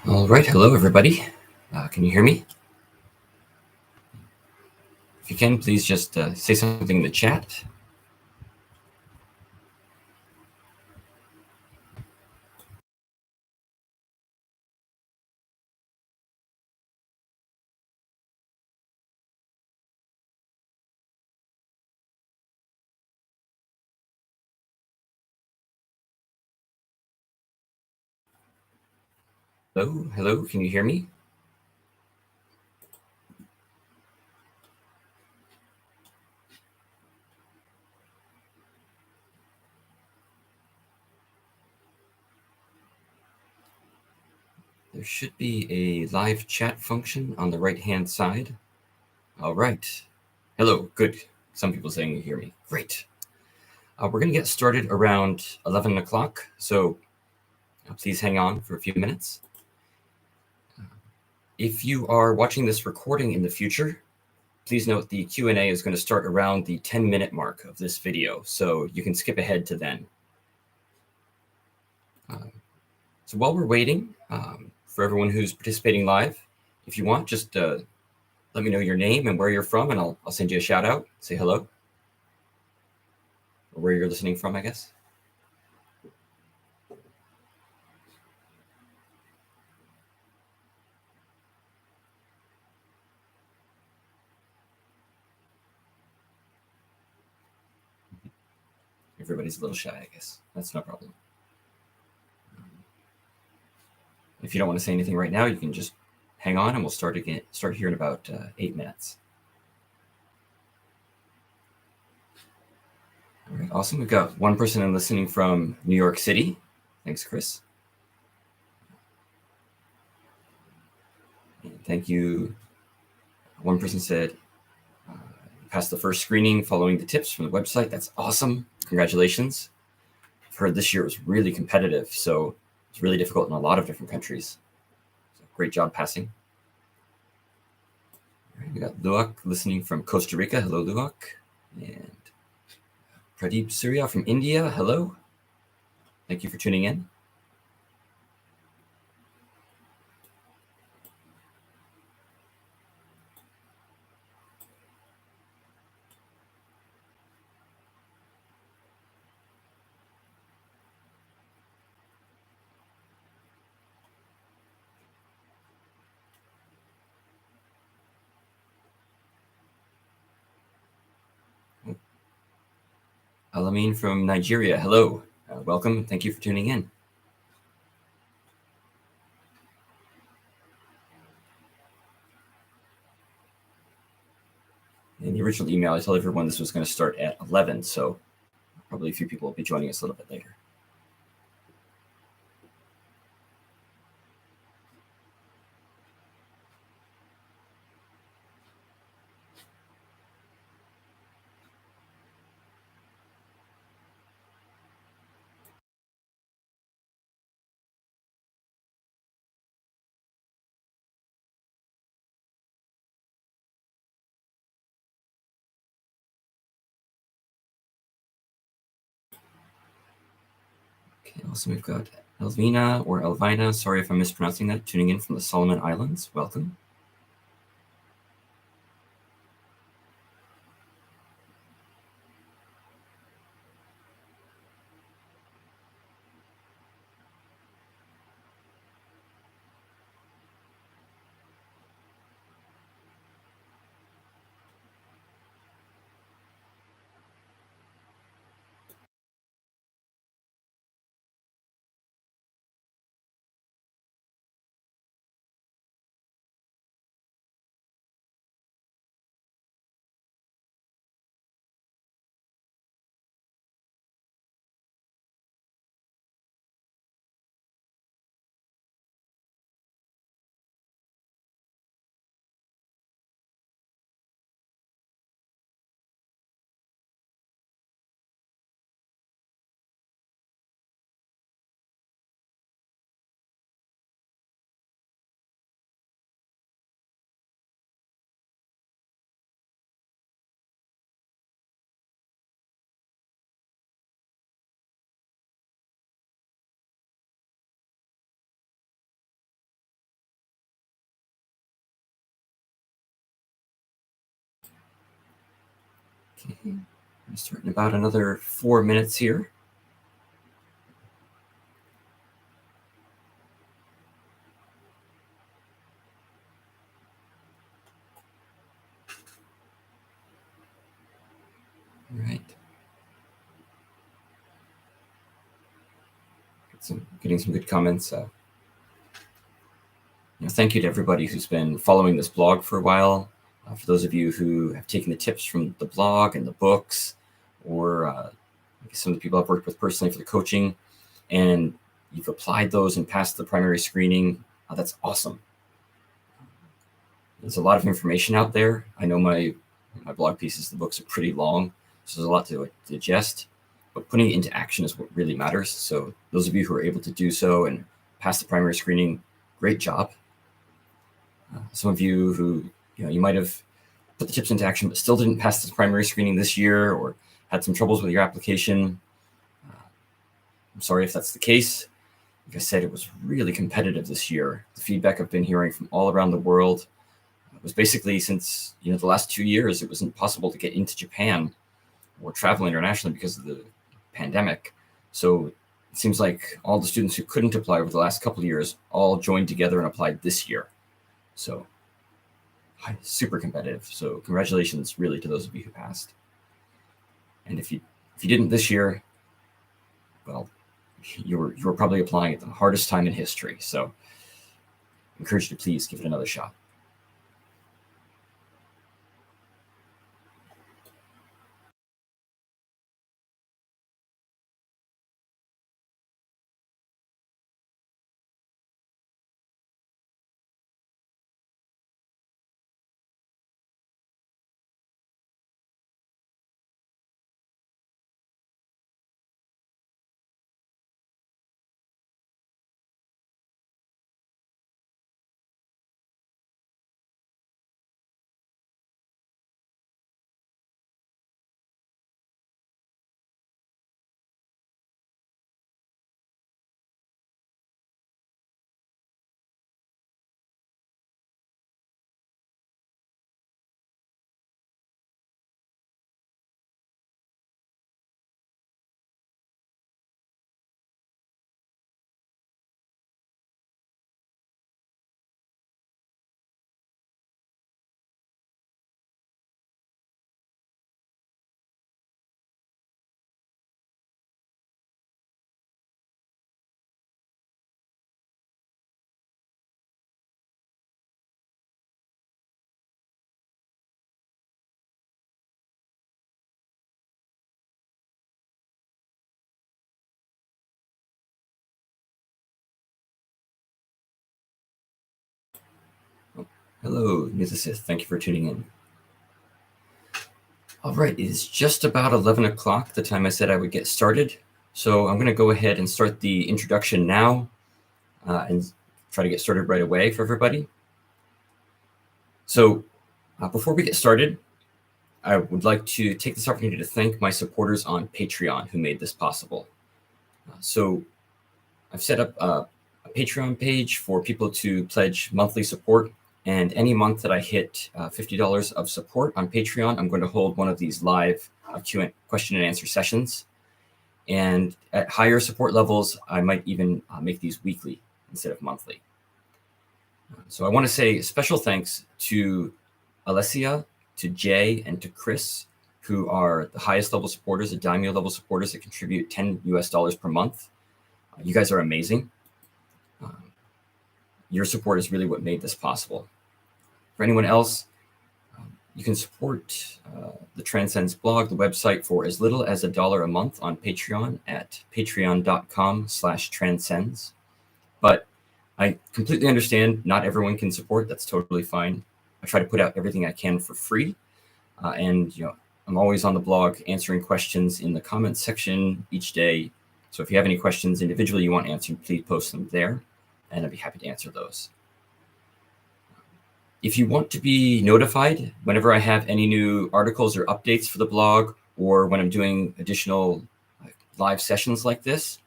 All right, hello everybody. Can you hear me? If you can, please just say something in the chat. Hello, can you hear me? There should be a live chat function on the right-hand side. All right. Hello, good. Some people saying you hear me. Great. We're going to get started around 11 o'clock, so please hang on for a few minutes. If you are watching this recording in the future, please note the Q&A is going to start around the 10-minute mark of this video, so you can skip ahead to then. So while we're waiting, for everyone who's participating live, if you want, just let me know your name and where you're from, and I'll send you a shout out, say hello, or where you're listening from, I guess. Everybody's a little shy, I guess. That's no problem. If you don't want to say anything right now, you can just hang on, and we'll start here in about 8 minutes. All right, awesome. We've got one person listening from New York City. Thanks, Chris. And thank you. One person said, passed the first screening following the tips from the website. That's awesome. Congratulations. I've heard this year was really competitive, so it's really difficult in a lot of different countries. So great job passing. All right, we got Luak listening from Costa Rica. Hello, Luak. And Pradeep Surya from India. Hello. Thank you for tuning in. Alamin from Nigeria. Hello. Welcome. Thank you for tuning in. In the original email, I told everyone this was going to start at 11, so probably a few people will be joining us a little bit later. Okay, also we've got Elvina or Elvina, sorry if I'm mispronouncing that, tuning in from the Solomon Islands. Welcome. Okay, I'm starting about another 4 minutes here. All right. Getting some good comments. Thank you to everybody who's been following this blog for a while. For those of you who have taken the tips from the blog and the books, or some of the people I've worked with personally for the coaching, and you've applied those and passed the primary screening, that's awesome. There's a lot of information out there. I know my blog pieces, the books are pretty long, so there's a lot to digest, but putting it into action is what really matters. So those of you who are able to do so and pass the primary screening, great job. Some of you who, you might have put the tips into action, but still didn't pass the primary screening this year, or had some troubles with your application. I'm sorry if that's the case. Like I said, it was really competitive this year. The feedback I've been hearing from all around the world was basically since, the last 2 years, it wasn't possible to get into Japan or travel internationally because of the pandemic. So it seems like all the students who couldn't apply over the last couple of years all joined together and applied this year. So super competitive. So congratulations really to those of you who passed. And if you didn't this year, well, you were probably applying at the hardest time in history. So I encourage you to please give it another shot. Hello, Nizasith. Thank you for tuning in. All right, it is just about 11 o'clock, the time I said I would get started. So I'm going to go ahead and start the introduction now and try to get started right away for everybody. So before we get started, I would like to take this opportunity to thank my supporters on Patreon who made this possible. So I've set up a Patreon page for people to pledge monthly support. And any month that I hit $50 of support on Patreon, I'm going to hold one of these live question and answer sessions. And at higher support levels, I might even make these weekly instead of monthly. So I want to say special thanks to Alessia, to Jay, and to Chris, who are the highest level supporters, the daimyo level supporters that contribute $10 per month. You guys are amazing. Your support is really what made this possible. For anyone else, you can support the TranSenz blog, the website, for as little as $1 a month on Patreon at patreon.com/TranSenz. But I completely understand not everyone can support. That's totally fine. I try to put out everything I can for free. And I'm always on the blog answering questions in the comments section each day. So if you have any questions individually you want answered, please post them there, and I'd be happy to answer those. If you want to be notified whenever I have any new articles or updates for the blog, or when I'm doing additional live sessions like this,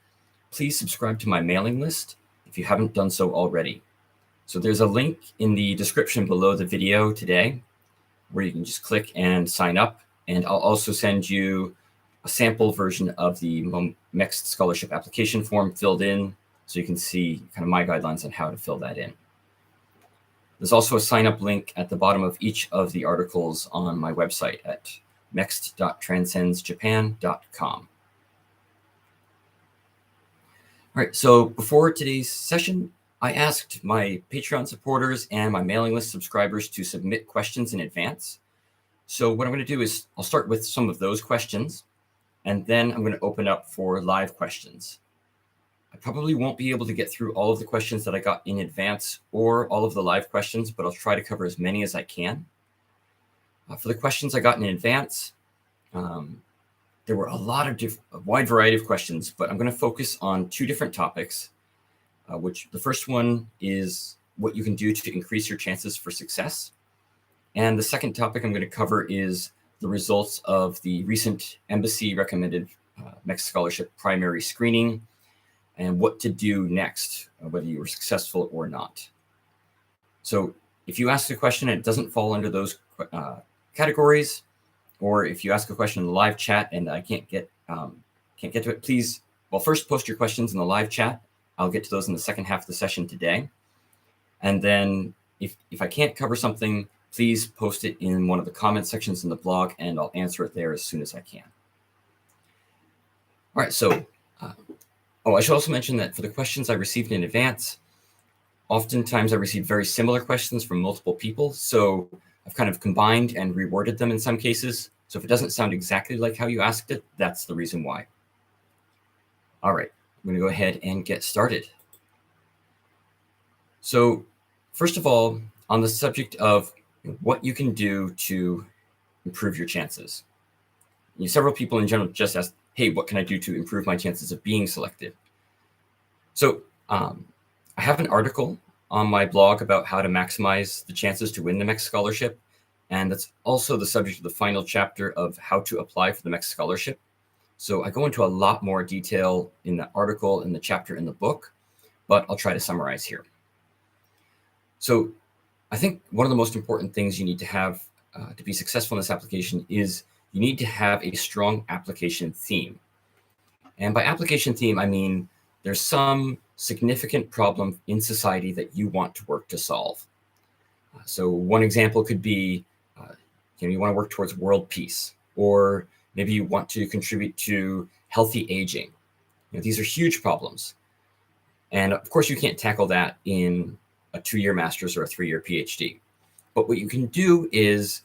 please subscribe to my mailing list if you haven't done so already. So there's a link in the description below the video today where you can just click and sign up. And I'll also send you a sample version of the MEXT Scholarship application form filled in, so you can see kind of my guidelines on how to fill that in. There's also a sign-up link at the bottom of each of the articles on my website at mext.transenzjapan.com. All right, so before today's session, I asked my Patreon supporters and my mailing list subscribers to submit questions in advance. So what I'm going to do is I'll start with some of those questions, and then I'm going to open up for live questions. I probably won't be able to get through all of the questions that I got in advance or all of the live questions, but I'll try to cover as many as I can. For the questions I got in advance, there were a wide variety of questions, but I'm going to focus on two different topics, which the first one is what you can do to increase your chances for success. And the second topic I'm going to cover is the results of the recent embassy recommended MEXT Scholarship primary screening and what to do next, whether you were successful or not. So if you ask a question and it doesn't fall under those categories, or if you ask a question in the live chat and I can't get to it, please, first post your questions in the live chat. I'll get to those in the second half of the session today. And then if I can't cover something, please post it in one of the comment sections in the blog and I'll answer it there as soon as I can. All right, so, I should also mention that for the questions I received in advance, oftentimes I receive very similar questions from multiple people. So I've kind of combined and reworded them in some cases. So if it doesn't sound exactly like how you asked it, that's the reason why. All right, I'm going to go ahead and get started. So first of all, on the subject of what you can do to improve your chances. Several people in general just asked, hey, what can I do to improve my chances of being selected? So I have an article on my blog about how to maximize the chances to win the MEXT Scholarship. And that's also the subject of the final chapter of how to apply for the MEXT Scholarship. So I go into a lot more detail in the article, in the chapter in the book, but I'll try to summarize here. So I think one of the most important things you need to have to be successful in this application is you need to have a strong application theme. And by application theme, I mean there's some significant problem in society that you want to work to solve. So one example could be, you want to work towards world peace, or maybe you want to contribute to healthy aging. These are huge problems. And of course, you can't tackle that in a 2-year master's or a 3-year PhD. But what you can do is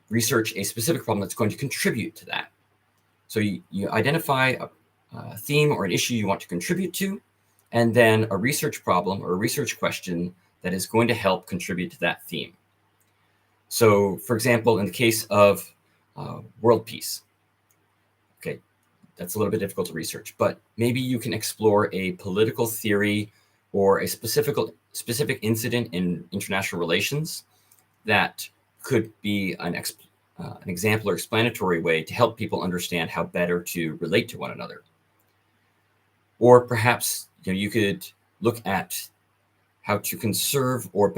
research a specific problem that's going to contribute to that. So you identify a theme or an issue you want to contribute to, and then a research problem or a research question that is going to help contribute to that theme. So, for example, in the case of world peace, okay, that's a little bit difficult to research, but maybe you can explore a political theory or a specific incident in international relations that could be an example or explanatory way to help people understand how better to relate to one another. Or perhaps you could look at how to conserve or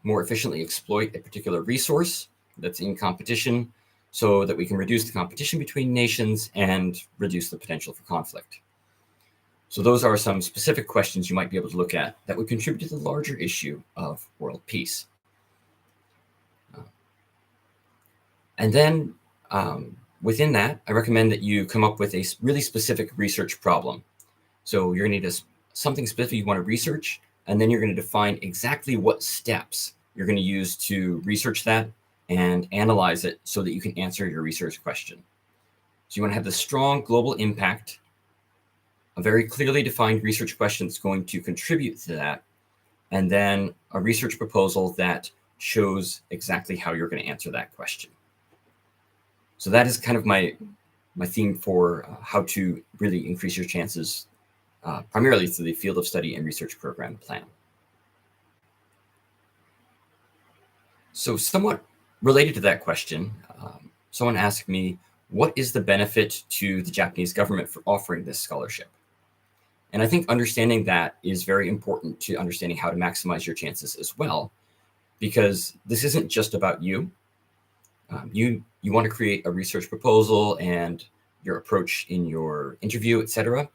more efficiently exploit a particular resource that's in competition so that we can reduce the competition between nations and reduce the potential for conflict. So those are some specific questions you might be able to look at that would contribute to the larger issue of world peace. And then within that, I recommend that you come up with a really specific research problem. So you're going to need something specific you want to research, and then you're going to define exactly what steps you're going to use to research that and analyze it so that you can answer your research question. So you want to have the strong global impact, a very clearly defined research question that's going to contribute to that, and then a research proposal that shows exactly how you're going to answer that question. So that is kind of my theme for how to really increase your chances, primarily through the Field of Study and Research Program plan. So somewhat related to that question, someone asked me, what is the benefit to the Japanese government for offering this scholarship? And I think understanding that is very important to understanding how to maximize your chances as well, because this isn't just about you. You want to create a research proposal and your approach in your interview, etc.,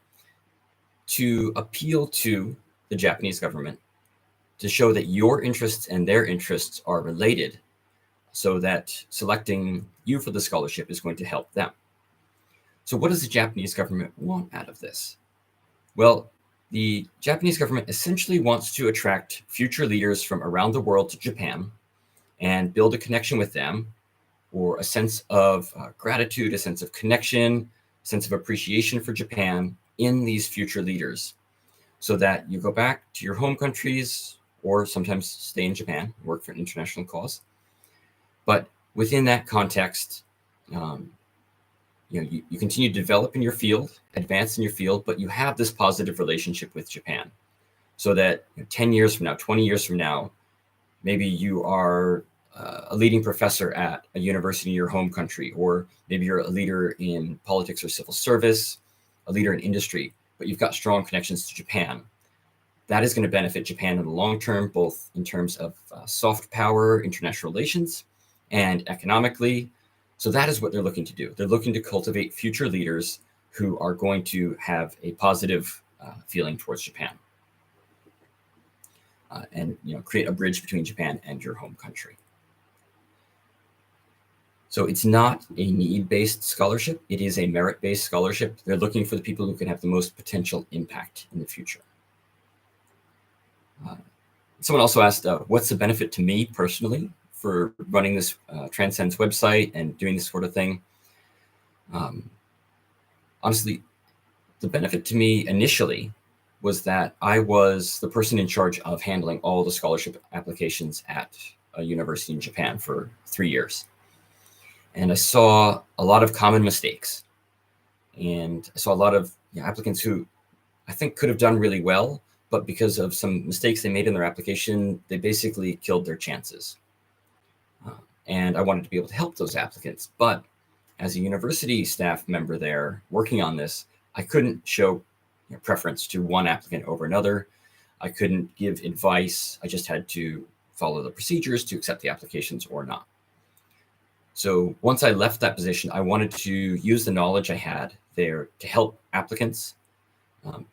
to appeal to the Japanese government, to show that your interests and their interests are related, so that selecting you for the scholarship is going to help them. So what does the Japanese government want out of this? Well, the Japanese government essentially wants to attract future leaders from around the world to Japan and build a connection with them, or a sense of gratitude, a sense of connection, a sense of appreciation for Japan in these future leaders, so that you go back to your home countries or sometimes stay in Japan, work for an international cause. But within that context, you continue to develop in your field, advance in your field, but you have this positive relationship with Japan, so that 10 years from now, 20 years from now, maybe you are a leading professor at a university in your home country, or maybe you're a leader in politics or civil service, a leader in industry, but you've got strong connections to Japan. That is going to benefit Japan in the long term, both in terms of soft power, international relations, and economically. So that is what they're looking to do. They're looking to cultivate future leaders who are going to have a positive feeling towards Japan, and create a bridge between Japan and your home country. So it's not a need-based scholarship. It is a merit-based scholarship. They're looking for the people who can have the most potential impact in the future. Someone also asked, what's the benefit to me personally for running this TranSenz website and doing this sort of thing? Honestly, the benefit to me initially was that I was the person in charge of handling all the scholarship applications at a university in Japan for 3 years. And I saw a lot of common mistakes. And I saw a lot of applicants who I think could have done really well, but because of some mistakes they made in their application, they basically killed their chances. And I wanted to be able to help those applicants. But as a university staff member there working on this, I couldn't show preference to one applicant over another. I couldn't give advice. I just had to follow the procedures to accept the applications or not. So once I left that position, I wanted to use the knowledge I had there to help applicants,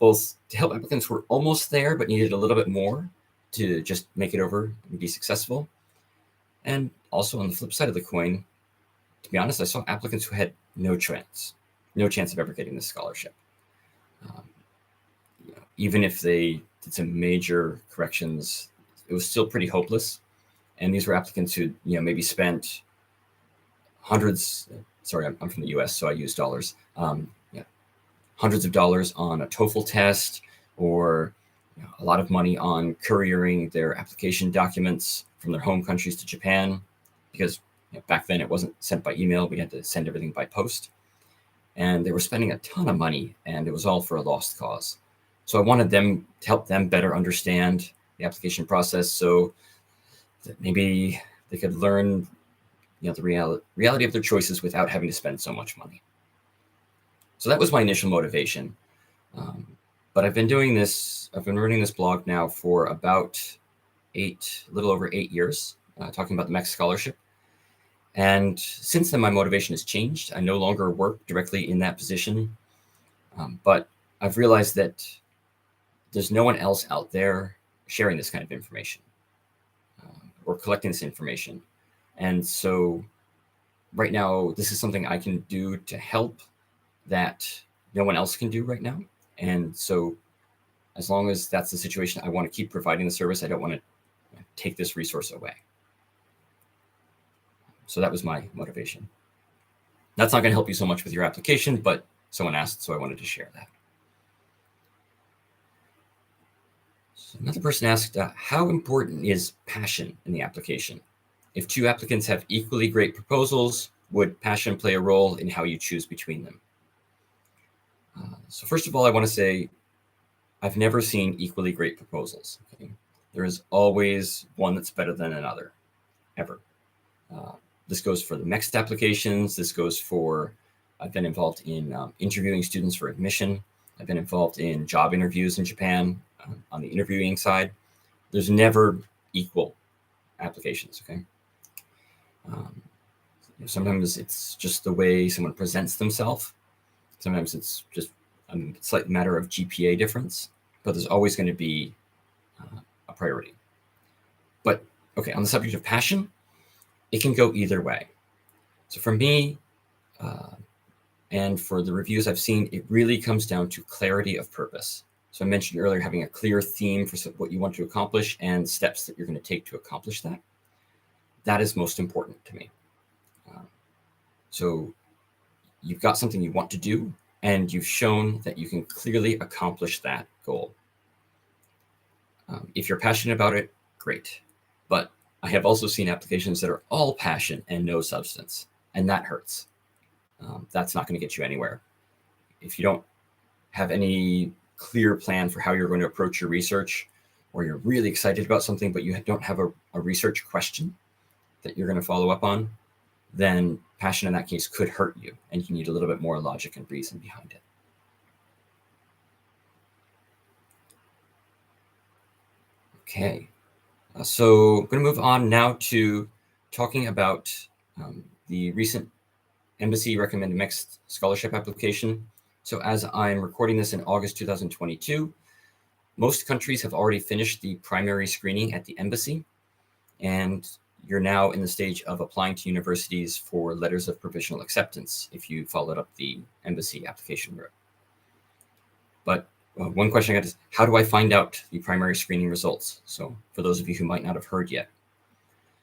both to help applicants who were almost there but needed a little bit more to just make it over and be successful. And also on the flip side of the coin, to be honest, I saw applicants who had no chance of ever getting this scholarship. Even if they did some major corrections, it was still pretty hopeless. And these were applicants who maybe spent hundreds, sorry, I'm from the US, so I use dollars, hundreds of dollars on a TOEFL test, or a lot of money on couriering their application documents from their home countries to Japan, because back then it wasn't sent by email. We had to send everything by post. And they were spending a ton of money, and it was all for a lost cause. So I wanted them to help them better understand the application process, so that maybe they could learn the reality of their choices without having to spend so much money. So that was my initial motivation. But I've been running this blog now for about a little over 8 years, talking about the MEXT Scholarship. And since then, my motivation has changed. I no longer work directly in that position, but I've realized that there's no one else out there sharing this kind of information, or collecting this information. And so right now, this is something I can do to help that no one else can do right now. And so as long as that's the situation, I want to keep providing the service. I don't want to take this resource away. So that was my motivation. That's not going to help you so much with your application, but someone asked, so I wanted to share that. So another person asked, how important is passion in the application? If two applicants have equally great proposals, would passion play a role in how you choose between them? So first of all, I want to say I've never seen equally great proposals. Okay? There is always one that's better than another, ever. This goes for the MEXT applications. This goes for, I've been involved in interviewing students for admission. I've been involved in job interviews in Japan on the interviewing side. There's never equal applications, okay? Sometimes it's just the way someone presents themselves. Sometimes it's just a slight matter of GPA difference, but there's always going to be a priority. But okay, on the subject of passion, it can go either way. So for me, and for the reviews I've seen, it really comes down to clarity of purpose. So I mentioned earlier having a clear theme for what you want to accomplish and steps that you're going to take to accomplish that. That is most important to me. So you've got something you want to do, and you've shown that you can clearly accomplish that goal. If you're passionate about it, great. But I have also seen applications that are all passion and no substance, and that hurts. That's not going to get you anywhere. If you don't have any clear plan for how you're going to approach your research, or you're really excited about something, but you don't have a research question that you're going to follow up on, then passion in that case could hurt you, and you need a little bit more logic and reason behind it. Okay, so I'm going to move on now to talking about the recent Embassy recommended MEXT Scholarship application. So as I'm recording this in August 2022, most countries have already finished the primary screening at the embassy, and you're now in the stage of applying to universities for letters of provisional acceptance if you followed up the embassy application route. But one question I got is, how do I find out the primary screening results? So for those of you who might not have heard yet,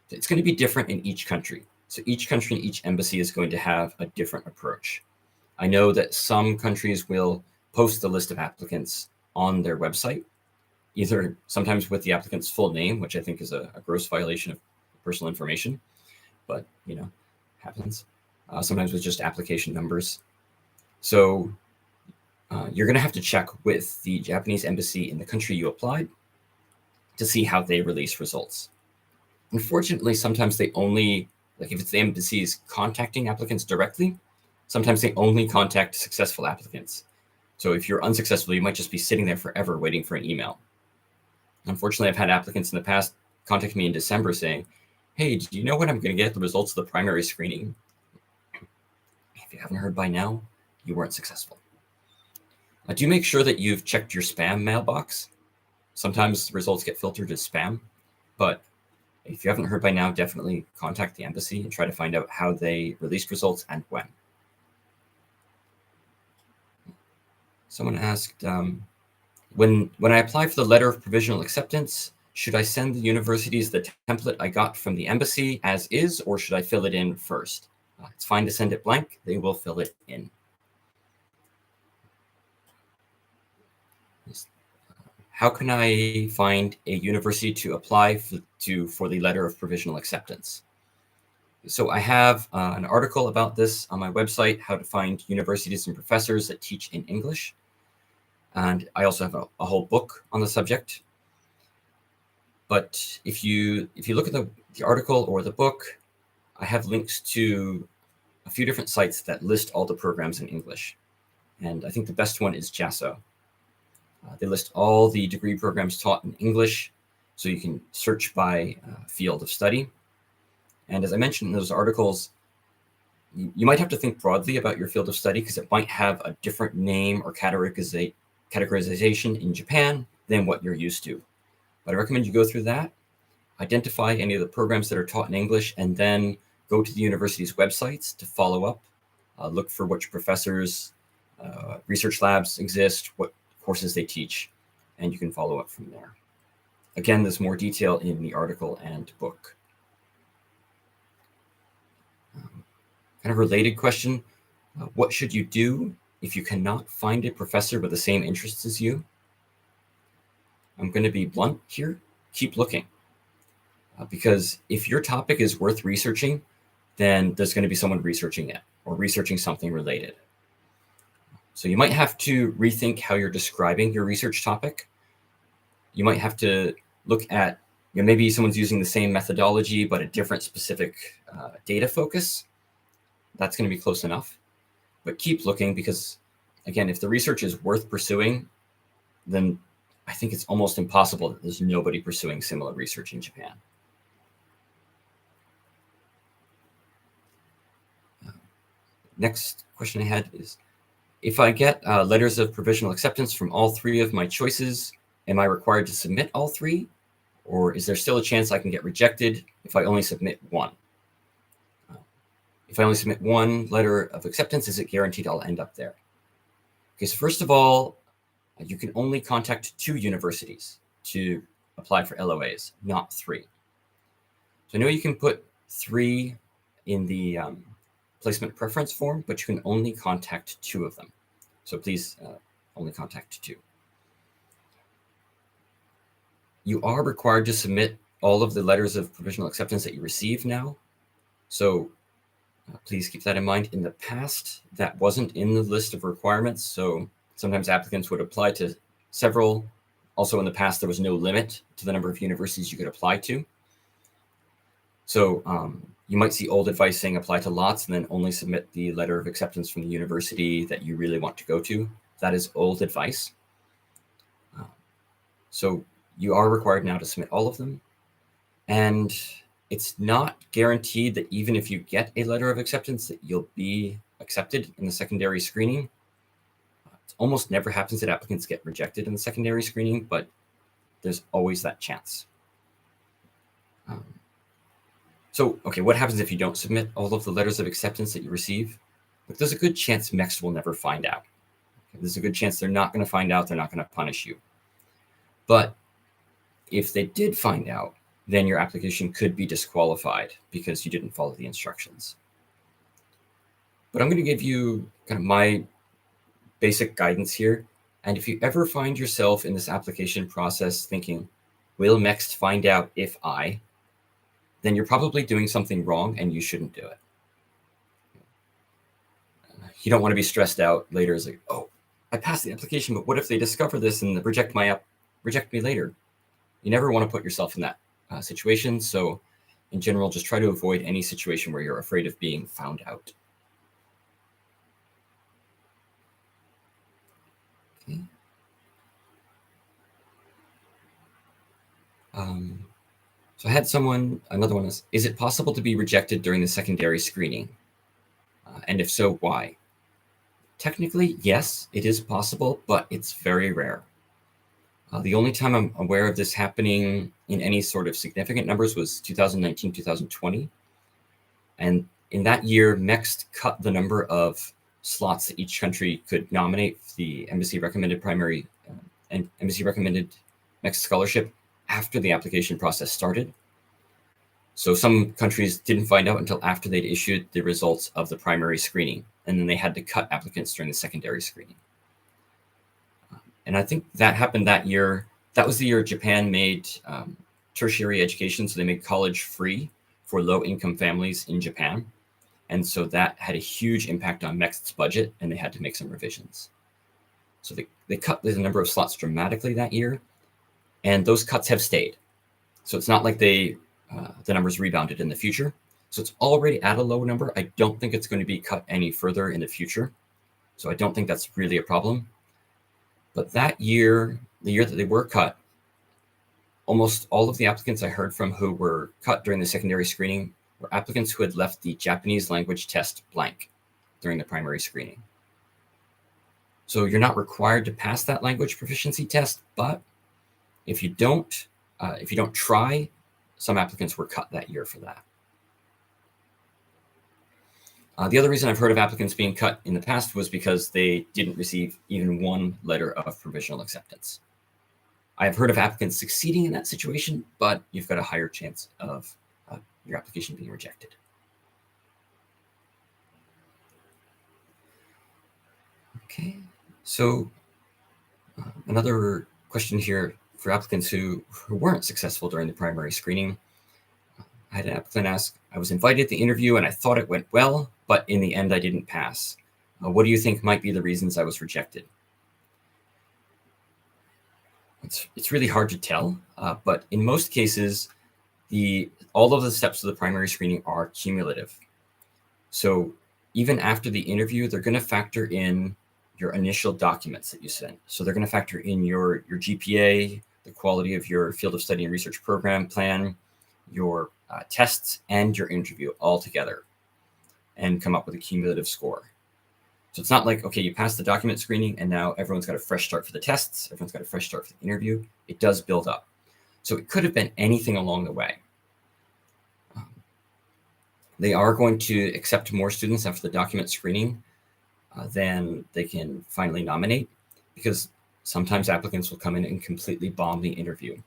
it's going to be different in each country. So each country and each embassy is going to have a different approach. I know that some countries will post the list of applicants on their website, either sometimes with the applicant's full name, which I think is a gross violation of personal information, but happens. Sometimes with just application numbers. So you're going to have to check with the Japanese embassy in the country you applied to see how they release results. Unfortunately, sometimes they only, like if it's the embassies contacting applicants directly, sometimes they only contact successful applicants. So if you're unsuccessful, you might just be sitting there forever waiting for an email. Unfortunately, I've had applicants in the past contact me in December saying, hey, do you know when I'm going to get the results of the primary screening? If you haven't heard by now, you weren't successful. Do make sure that you've checked your spam mailbox. Sometimes results get filtered as spam, but if you haven't heard by now, definitely contact the embassy and try to find out how they released results and when. Someone asked, when I apply for the letter of provisional acceptance, should I send the universities the template I got from the embassy as is, or should I fill it in first? It's fine to send it blank. They will fill it in. How can I find a university to apply for the letter of provisional acceptance? So I have an article about this on my website, how to find universities and professors that teach in English. And I also have a whole book on the subject. But if you look at the article or the book, I have links to a few different sites that list all the programs in English. And I think the best one is JASO. They list all the degree programs taught in English, so you can search by field of study. And as I mentioned in those articles, you might have to think broadly about your field of study because it might have a different name or categorization in Japan than what you're used to. But I recommend you go through that, identify any of the programs that are taught in English, and then go to the university's websites to follow up. Look for which professors, research labs exist, what courses they teach, and you can follow up from there. Again, there's more detail in the article and book. Kind of related question, what should you do if you cannot find a professor with the same interests as you? I'm going to be blunt here. Keep looking. Because if your topic is worth researching, then there's going to be someone researching it or researching something related. So you might have to rethink how you're describing your research topic. You might have to look at, maybe someone's using the same methodology, but a different specific data focus. That's going to be close enough. But keep looking because, again, if the research is worth pursuing, then I think it's almost impossible that there's nobody pursuing similar research in Japan. next question I had is, if I get letters of provisional acceptance from all three of my choices, am I required to submit all three? Or is there still a chance I can get rejected if I only submit one? If I only submit one letter of acceptance, is it guaranteed I'll end up there? Okay, so first of all, you can only contact 2 universities to apply for LOAs, not 3. So I know you can put 3 in the placement preference form, but you can only contact 2 of them. So please only contact 2. You are required to submit all of the letters of provisional acceptance that you receive now. So please keep that in mind. In the past, that wasn't in the list of requirements. So sometimes applicants would apply to several. Also in the past, there was no limit to the number of universities you could apply to. So you might see old advice saying apply to lots and then only submit the letter of acceptance from the university that you really want to go to. That is old advice. So you are required now to submit all of them. And it's not guaranteed that even if you get a letter of acceptance that you'll be accepted in the secondary screening. It almost never happens that applicants get rejected in the secondary screening, but there's always that chance. Okay, what happens if you don't submit all of the letters of acceptance that you receive? Look, there's a good chance MEXT will never find out. Okay, there's a good chance they're not going to find out. They're not going to punish you. But if they did find out, then your application could be disqualified because you didn't follow the instructions. But I'm going to give you kind of my basic guidance here. And if you ever find yourself in this application process thinking, will MEXT find out if I, then you're probably doing something wrong and you shouldn't do it. You don't want to be stressed out later as like, oh, I passed the application, but what if they discover this and reject me later? You never want to put yourself in that situation. So in general, just try to avoid any situation where you're afraid of being found out. Okay. So I had another one is it possible to be rejected during the secondary screening? And if so, why? Technically, yes, it is possible, but it's very rare. The only time I'm aware of this happening in any sort of significant numbers was 2019, 2020. And in that year, MEXT cut the number of slots that each country could nominate for the embassy-recommended primary and embassy-recommended MEXT Scholarship after the application process started. So some countries didn't find out until after they'd issued the results of the primary screening, and then they had to cut applicants during the secondary screening. And I think that happened that year. That was the year Japan made tertiary education, so they made college free for low-income families in Japan. And so that had a huge impact on MEXT's budget, and they had to make some revisions. So they cut the number of slots dramatically that year, and those cuts have stayed. So it's not like the numbers rebounded in the future. So it's already at a low number. I don't think it's going to be cut any further in the future. So I don't think that's really a problem. But that year, the year that they were cut, almost all of the applicants I heard from who were cut during the secondary screening were applicants who had left the Japanese language test blank during the primary screening. So you're not required to pass that language proficiency test, but if you don't try, some applicants were cut that year for that. The other reason I've heard of applicants being cut in the past was because they didn't receive even one letter of provisional acceptance. I've heard of applicants succeeding in that situation, but you've got a higher chance of your application being rejected. Okay, so another question here for applicants who weren't successful during the primary screening. I had an applicant ask, I was invited to the interview and I thought it went well, but in the end I didn't pass. What do you think might be the reasons I was rejected? It's really hard to tell, but in most cases, all of the steps of the primary screening are cumulative. So even after the interview, they're going to factor in your initial documents that you sent. So they're going to factor in your GPA, the quality of your field of study and research program plan, your tests, and your interview all together. and come up with a cumulative score. So it's not like, okay, you passed the document screening and now everyone's got a fresh start for the tests, everyone's got a fresh start for the interview. It does build up. So it could have been anything along the way. They are going to accept more students after the document screening than they can finally nominate, because sometimes applicants will come in and completely bomb the interview.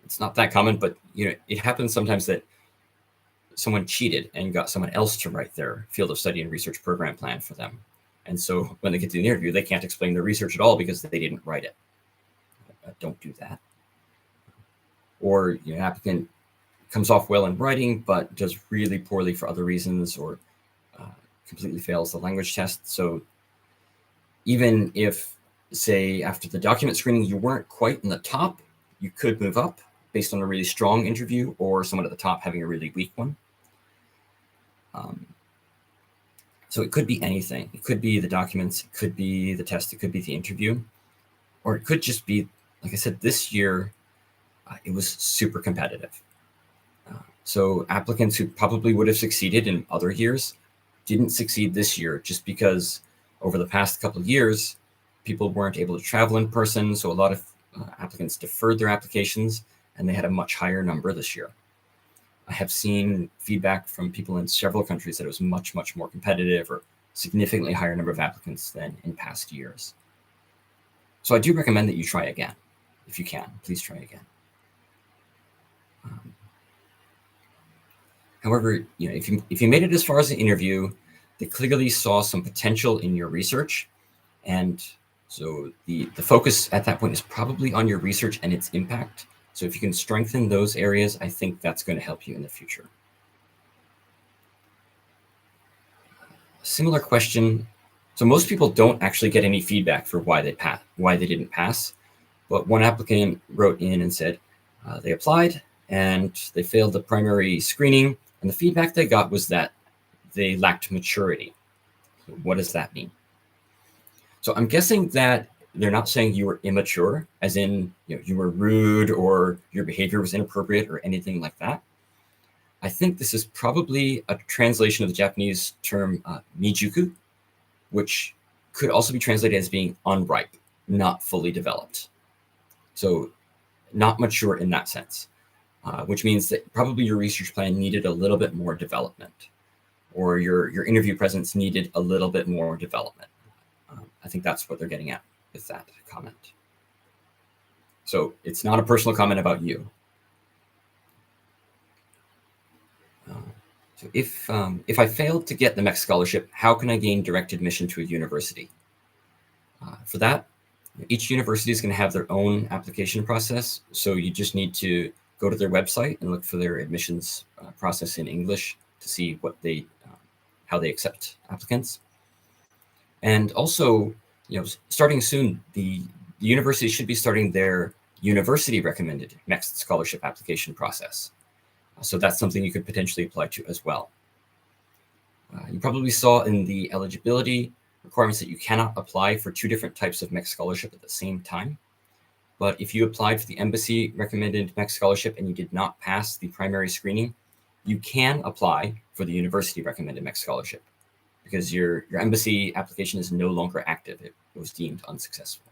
It's not that common, but it happens sometimes that someone cheated and got someone else to write their field of study and research program plan for them. And so when they get to the interview, they can't explain their research at all because they didn't write it. Don't do that. Or an applicant comes off well in writing, but does really poorly for other reasons, or completely fails the language test. So even if, say, after the document screening, you weren't quite in the top, you could move up based on a really strong interview or someone at the top having a really weak one. So it could be anything. It could be the documents, it could be the test, it could be the interview, or it could just be, like I said, this year, it was super competitive. So applicants who probably would have succeeded in other years didn't succeed this year just because over the past couple of years, people weren't able to travel in person. So a lot of applicants deferred their applications and they had a much higher number this year. I have seen feedback from people in several countries that it was much, much more competitive, or significantly higher number of applicants than in past years. So I do recommend that you try again. If you can, please try again. However, if you made it as far as the interview, they clearly saw some potential in your research. And so the focus at that point is probably on your research and its impact. So if you can strengthen those areas, I think that's going to help you in the future. Similar question. So most people don't actually get any feedback for why they didn't pass. But one applicant wrote in and said they applied and they failed the primary screening. And the feedback they got was that they lacked maturity. So what does that mean? So I'm guessing that they're not saying you were immature, as in you were rude or your behavior was inappropriate or anything like that. I think this is probably a translation of the Japanese term mijuku, which could also be translated as being unripe, not fully developed. So not mature in that sense, which means that probably your research plan needed a little bit more development, or your interview presence needed a little bit more development. I think that's what they're getting at with that comment. So it's not a personal comment about you. So if I failed to get the MEXT Scholarship, how can I gain direct admission to a university? For that, each university is going to have their own application process. So you just need to go to their website and look for their admissions process in English to see what how they accept applicants. And also, starting soon, the university should be starting their university recommended MEXT Scholarship application process. So that's something you could potentially apply to as well. You probably saw in the eligibility requirements that you cannot apply for 2 different types of MEXT Scholarship at the same time. But if you applied for the embassy recommended MEXT Scholarship and you did not pass the primary screening, you can apply for the university recommended MEXT Scholarship, because your embassy application is no longer active. It was deemed unsuccessful.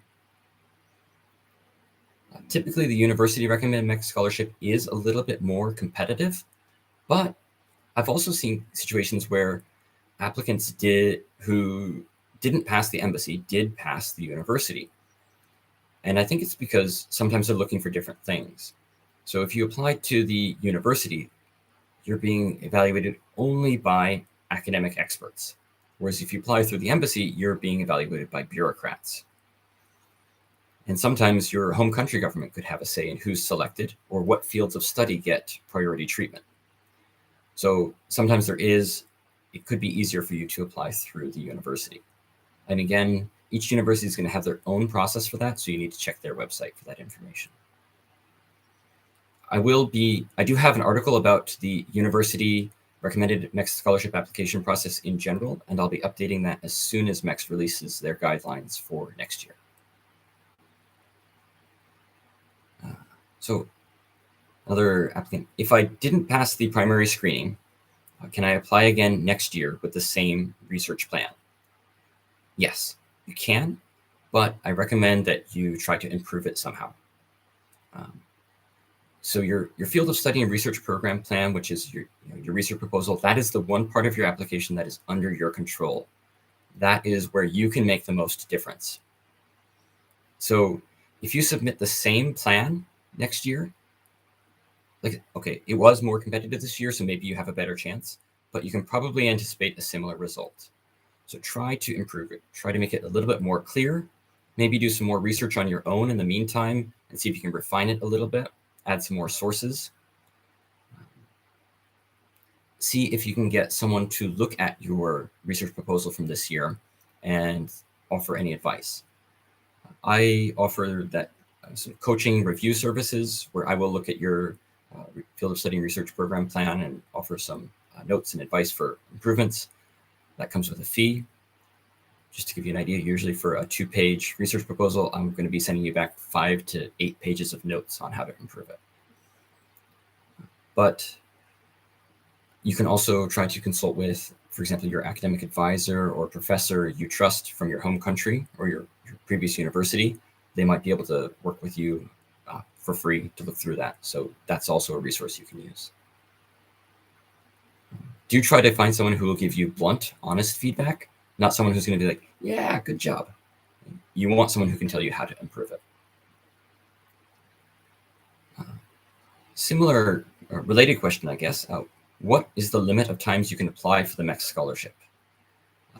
Typically, the university recommended MEXT Scholarship is a little bit more competitive, but I've also seen situations where applicants who didn't pass the embassy did pass the university. And I think it's because sometimes they're looking for different things. So if you apply to the university, you're being evaluated only by academic experts. Whereas if you apply through the embassy, you're being evaluated by bureaucrats. And sometimes your home country government could have a say in who's selected or what fields of study get priority treatment. So sometimes it could be easier for you to apply through the university. And again, each university is going to have their own process for that, so you need to check their website for that information. I do have an article about the university recommended MEXT Scholarship application process in general, and I'll be updating that as soon as MEXT releases their guidelines for next year. So another applicant, if I didn't pass the primary screening, Can I apply again next year with the same research plan? Yes, you can, but I recommend that you try to improve it somehow. So your field of study and research program plan, which is your research proposal, that is the one part of your application that is under your control. That is where you can make the most difference. So if you submit the same plan next year, like, okay, it was more competitive this year, so maybe you have a better chance, but you can probably anticipate a similar result. So try to improve it. Try to make it a little bit more clear. Maybe do some more research on your own in the meantime and see if you can refine it a little bit. Add some more sources. See if you can get someone to look at your research proposal from this year and offer any advice. I offer that some coaching review services where I will look at your field of study and research program plan and offer some notes and advice for improvements. That comes with a fee. Just to give you an idea, usually for a 2-page research proposal, I'm going to be sending you back 5 to 8 pages of notes on how to improve it. But you can also try to consult with, for example, your academic advisor or professor you trust from your home country or your previous university. They might be able to work with you for free to look through that. So that's also a resource you can use. Do try to find someone who will give you blunt, honest feedback, not someone who's going to be like, yeah, good job. You want someone who can tell you how to improve it. Similar, related question, I guess. What is the limit of times you can apply for the MEXT Scholarship?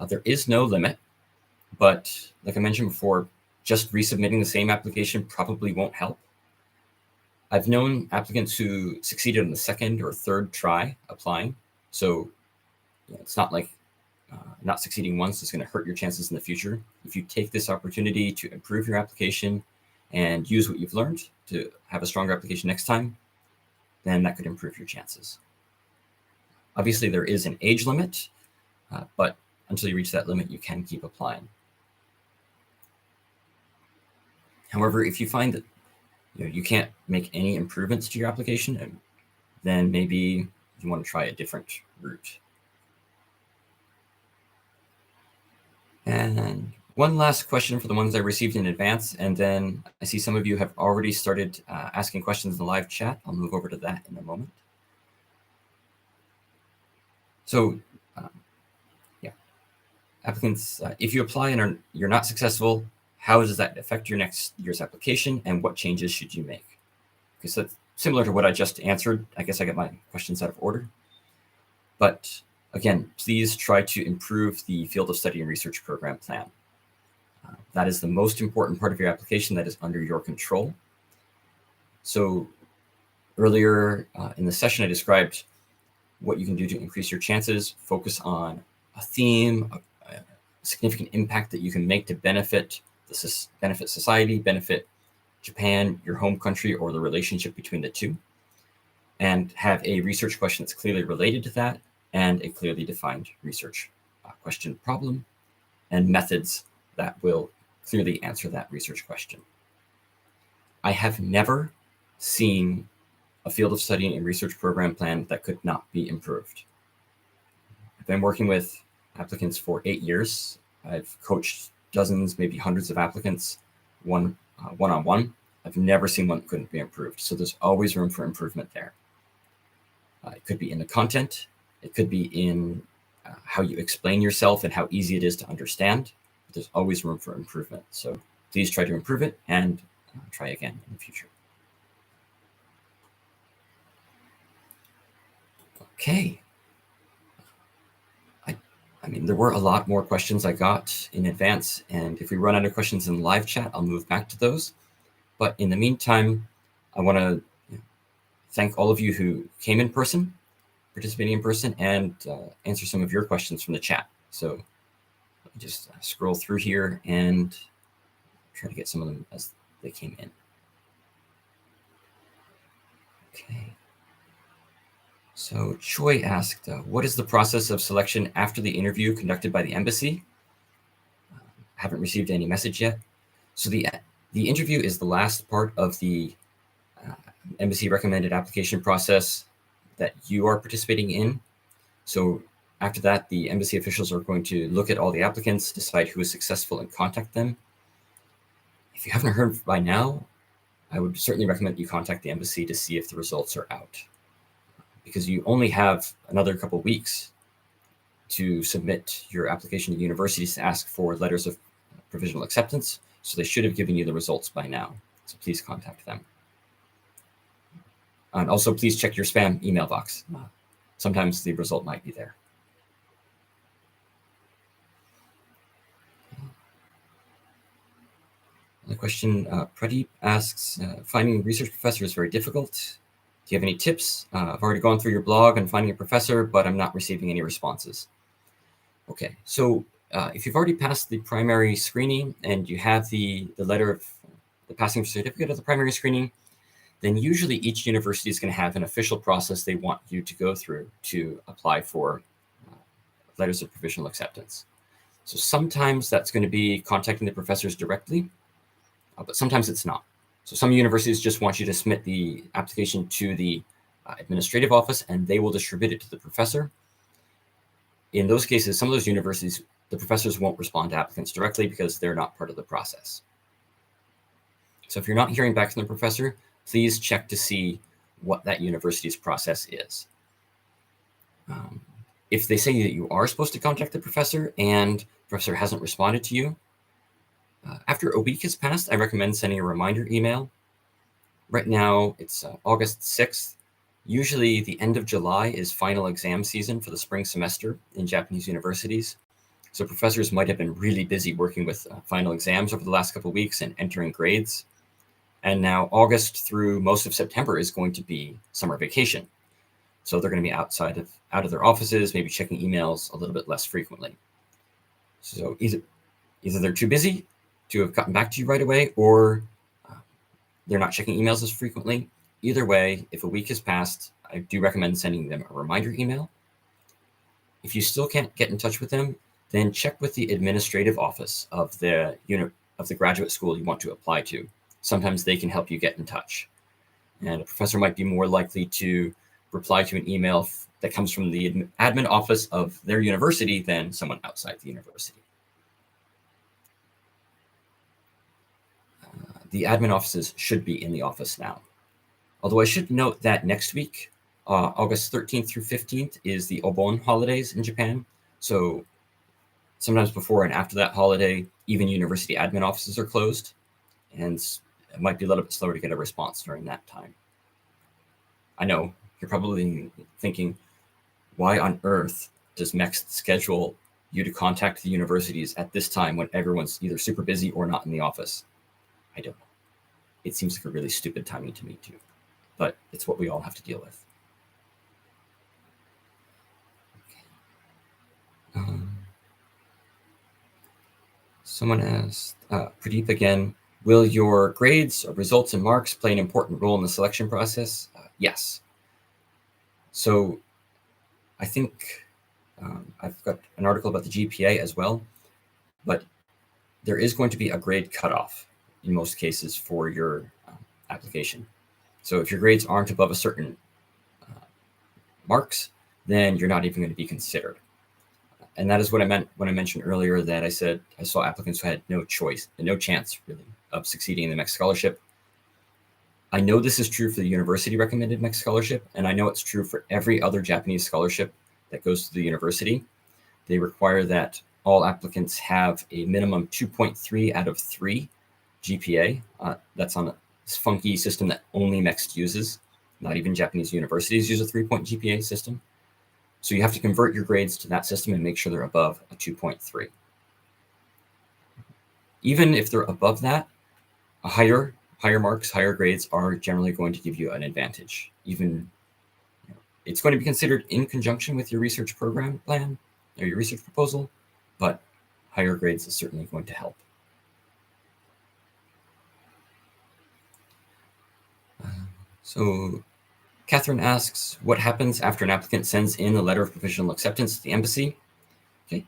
There is no limit, but like I mentioned before, just resubmitting the same application probably won't help. I've known applicants who succeeded on the second or third try applying. So it's not like not succeeding once is going to hurt your chances in the future. If you take this opportunity to improve your application and use what you've learned to have a stronger application next time, then that could improve your chances. Obviously, there is an age limit, but until you reach that limit, you can keep applying. However, if you find that you can't make any improvements to your application, then maybe you want to try a different route. And one last question for the ones I received in advance, and then I see some of you have already started asking questions in the live chat. I'll move over to that in a moment. So, applicants, if you apply and you're not successful, how does that affect your next year's application, and what changes should you make? Because that's similar to what I just answered. I guess I got my questions out of order. But again, please try to improve the field of study and research program plan. That is the most important part of your application that is under your control. So earlier in the session, I described what you can do to increase your chances. Focus on a theme, a significant impact that you can make to benefit society, benefit Japan, your home country, or the relationship between the two, and have a research question that's clearly related to that, and a clearly defined research question problem, and methods that will clearly answer that research question. I have never seen a field of study and research program plan that could not be improved. I've been working with applicants for 8 years. I've coached dozens, maybe hundreds of applicants, one-on-one. I've never seen one that couldn't be improved. So there's always room for improvement there. It could be in the content. It could be in how you explain yourself and how easy it is to understand. But there's always room for improvement. So please try to improve it and try again in the future. Okay. I mean, there were a lot more questions I got in advance, and if we run out of questions in live chat, I'll move back to those. But in the meantime, I want to thank all of you who came in person, participating in person, and answer some of your questions from the chat. So let me just scroll through here and try to get some of them as they came in. Okay. So Choi asked, what is the process of selection after the interview conducted by the embassy? Haven't received any message yet. So the interview is the last part of the embassy recommended application process that you are participating in. So after that, the embassy officials are going to look at all the applicants, decide who is successful, and contact them. If you haven't heard by now, I would certainly recommend you contact the embassy to see if the results are out, because you only have another couple of weeks to submit your application to universities to ask for letters of provisional acceptance. So they should have given you the results by now. So please contact them. And also please check your spam email box. Sometimes the result might be there. The question, Pradeep asks, finding research professor is very difficult. Do you have any tips? I've already gone through your blog on finding a professor, but I'm not receiving any responses. Okay, so if you've already passed the primary screening and you have the letter of the passing certificate of the primary screening, then usually each university is going to have an official process they want you to go through to apply for letters of provisional acceptance. So sometimes that's going to be contacting the professors directly, but sometimes it's not. So some universities just want you to submit the application to the administrative office and they will distribute it to the professor. In those cases, some of those universities, the professors won't respond to applicants directly because they're not part of the process. So if you're not hearing back from the professor, please check to see what that university's process is. If they say that you are supposed to contact the professor and the professor hasn't responded to you, after a week has passed, I recommend sending a reminder email. Right now, it's August 6th. Usually the end of July is final exam season for the spring semester in Japanese universities. So professors might have been really busy working with final exams over the last couple of weeks and entering grades. And now August through most of September is going to be summer vacation. So they're going to be out of their offices, maybe checking emails a little bit less frequently. So either they're too busy to have gotten back to you right away, or they're not checking emails as frequently. Either way, if a week has passed, I do recommend sending them a reminder email. If you still can't get in touch with them, then check with the administrative office of the graduate school you want to apply to. Sometimes they can help you get in touch. And a professor might be more likely to reply to an email that comes from the admin office of their university than someone outside the university. The admin offices should be in the office now. Although I should note that next week, August 13th through 15th, is the Obon holidays in Japan. So sometimes before and after that holiday, even university admin offices are closed, and it might be a little bit slower to get a response during that time. I know you're probably thinking, why on earth does MEXT schedule you to contact the universities at this time when everyone's either super busy or not in the office? I don't know. It seems like a really stupid timing to me too, but it's what we all have to deal with. Someone asked, Pradeep again, will your grades, results, and marks play an important role in the selection process? Yes. So I think I've got an article about the GPA as well, but there is going to be a grade cutoff in most cases for your application. So if your grades aren't above a certain marks, then you're not even going to be considered. And that is what I meant when I mentioned earlier that I said I saw applicants who had no choice and no chance really of succeeding in the MEXT Scholarship. I know this is true for the university recommended MEXT Scholarship, and I know it's true for every other Japanese scholarship that goes to the university. They require that all applicants have a minimum 2.3 out of 3 GPA. That's on a funky system that only MEXT uses. Not even Japanese universities use a 3-point GPA system. So you have to convert your grades to that system and make sure they're above a 2.3. Even if they're above that, a higher marks, higher grades are generally going to give you an advantage. Even it's going to be considered in conjunction with your research program plan or your research proposal, but higher grades is certainly going to help. So Catherine asks, what happens after an applicant sends in a letter of provisional acceptance to the embassy? Okay.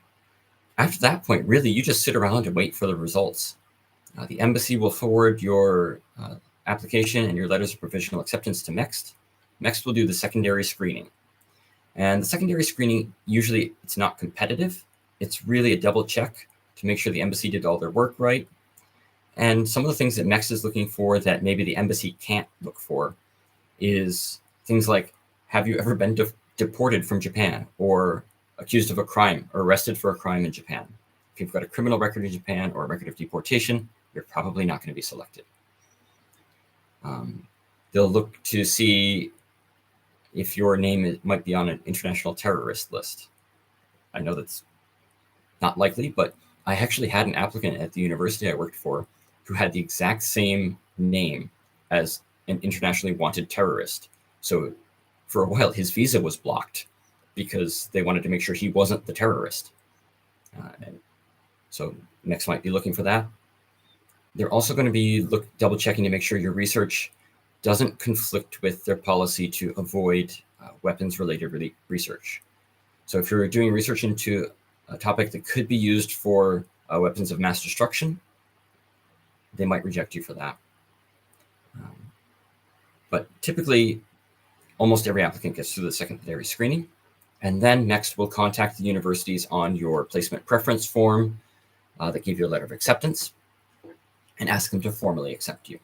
After that point, really, you just sit around and wait for the results. The embassy will forward your application and your letters of provisional acceptance to MEXT. MEXT will do the secondary screening. And the secondary screening, usually it's not competitive. It's really a double check to make sure the embassy did all their work right. And some of the things that MEXT is looking for that maybe the embassy can't look for is things like, have you ever been deported from Japan or accused of a crime or arrested for a crime in Japan? If you've got a criminal record in Japan or a record of deportation, you're probably not going to be selected. They'll look to see if your name might be on an international terrorist list. I know that's not likely, but I actually had an applicant at the university I worked for who had the exact same name as an internationally wanted terrorist. So for a while, his visa was blocked because they wanted to make sure he wasn't the terrorist. And so MEXT might be looking for that. They're also going to be double checking to make sure your research doesn't conflict with their policy to avoid weapons-related research. So if you're doing research into a topic that could be used for weapons of mass destruction, they might reject you for that. But typically, almost every applicant gets through the secondary screening, and then MEXT will contact the universities on your placement preference form that give you a letter of acceptance and ask them to formally accept you.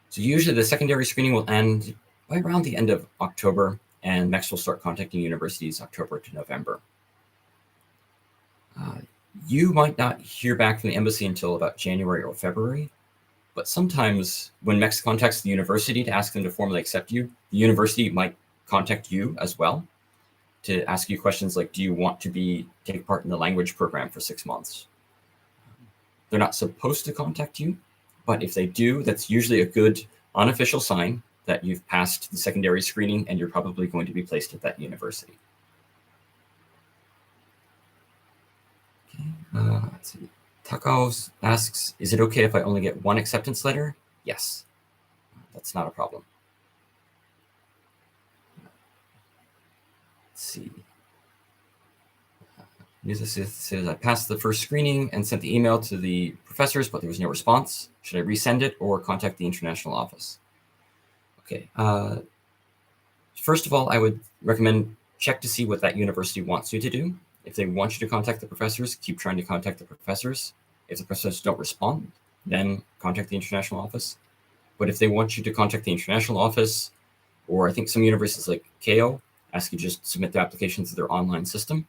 So usually the secondary screening will end by around the end of October, and MEXT will start contacting universities October to November. You might not hear back from the embassy until about January or February, but sometimes when MEXT contacts the university to ask them to formally accept you, the university might contact you as well to ask you questions like, do you want to take part in the language program for 6 months? They're not supposed to contact you, but if they do, that's usually a good unofficial sign that you've passed the secondary screening and you're probably going to be placed at that university. Let's see. Takao asks, is it okay if I only get one acceptance letter? Yes, that's not a problem. Let's see. Nisa says, I passed the first screening and sent the email to the professors, but there was no response. Should I resend it or contact the international office? Okay. First of all, I would recommend check to see what that university wants you to do. If they want you to contact the professors, keep trying to contact the professors. If the professors don't respond, then contact the international office. But if they want you to contact the international office, or I think some universities like KO ask you to just submit the application to their online system,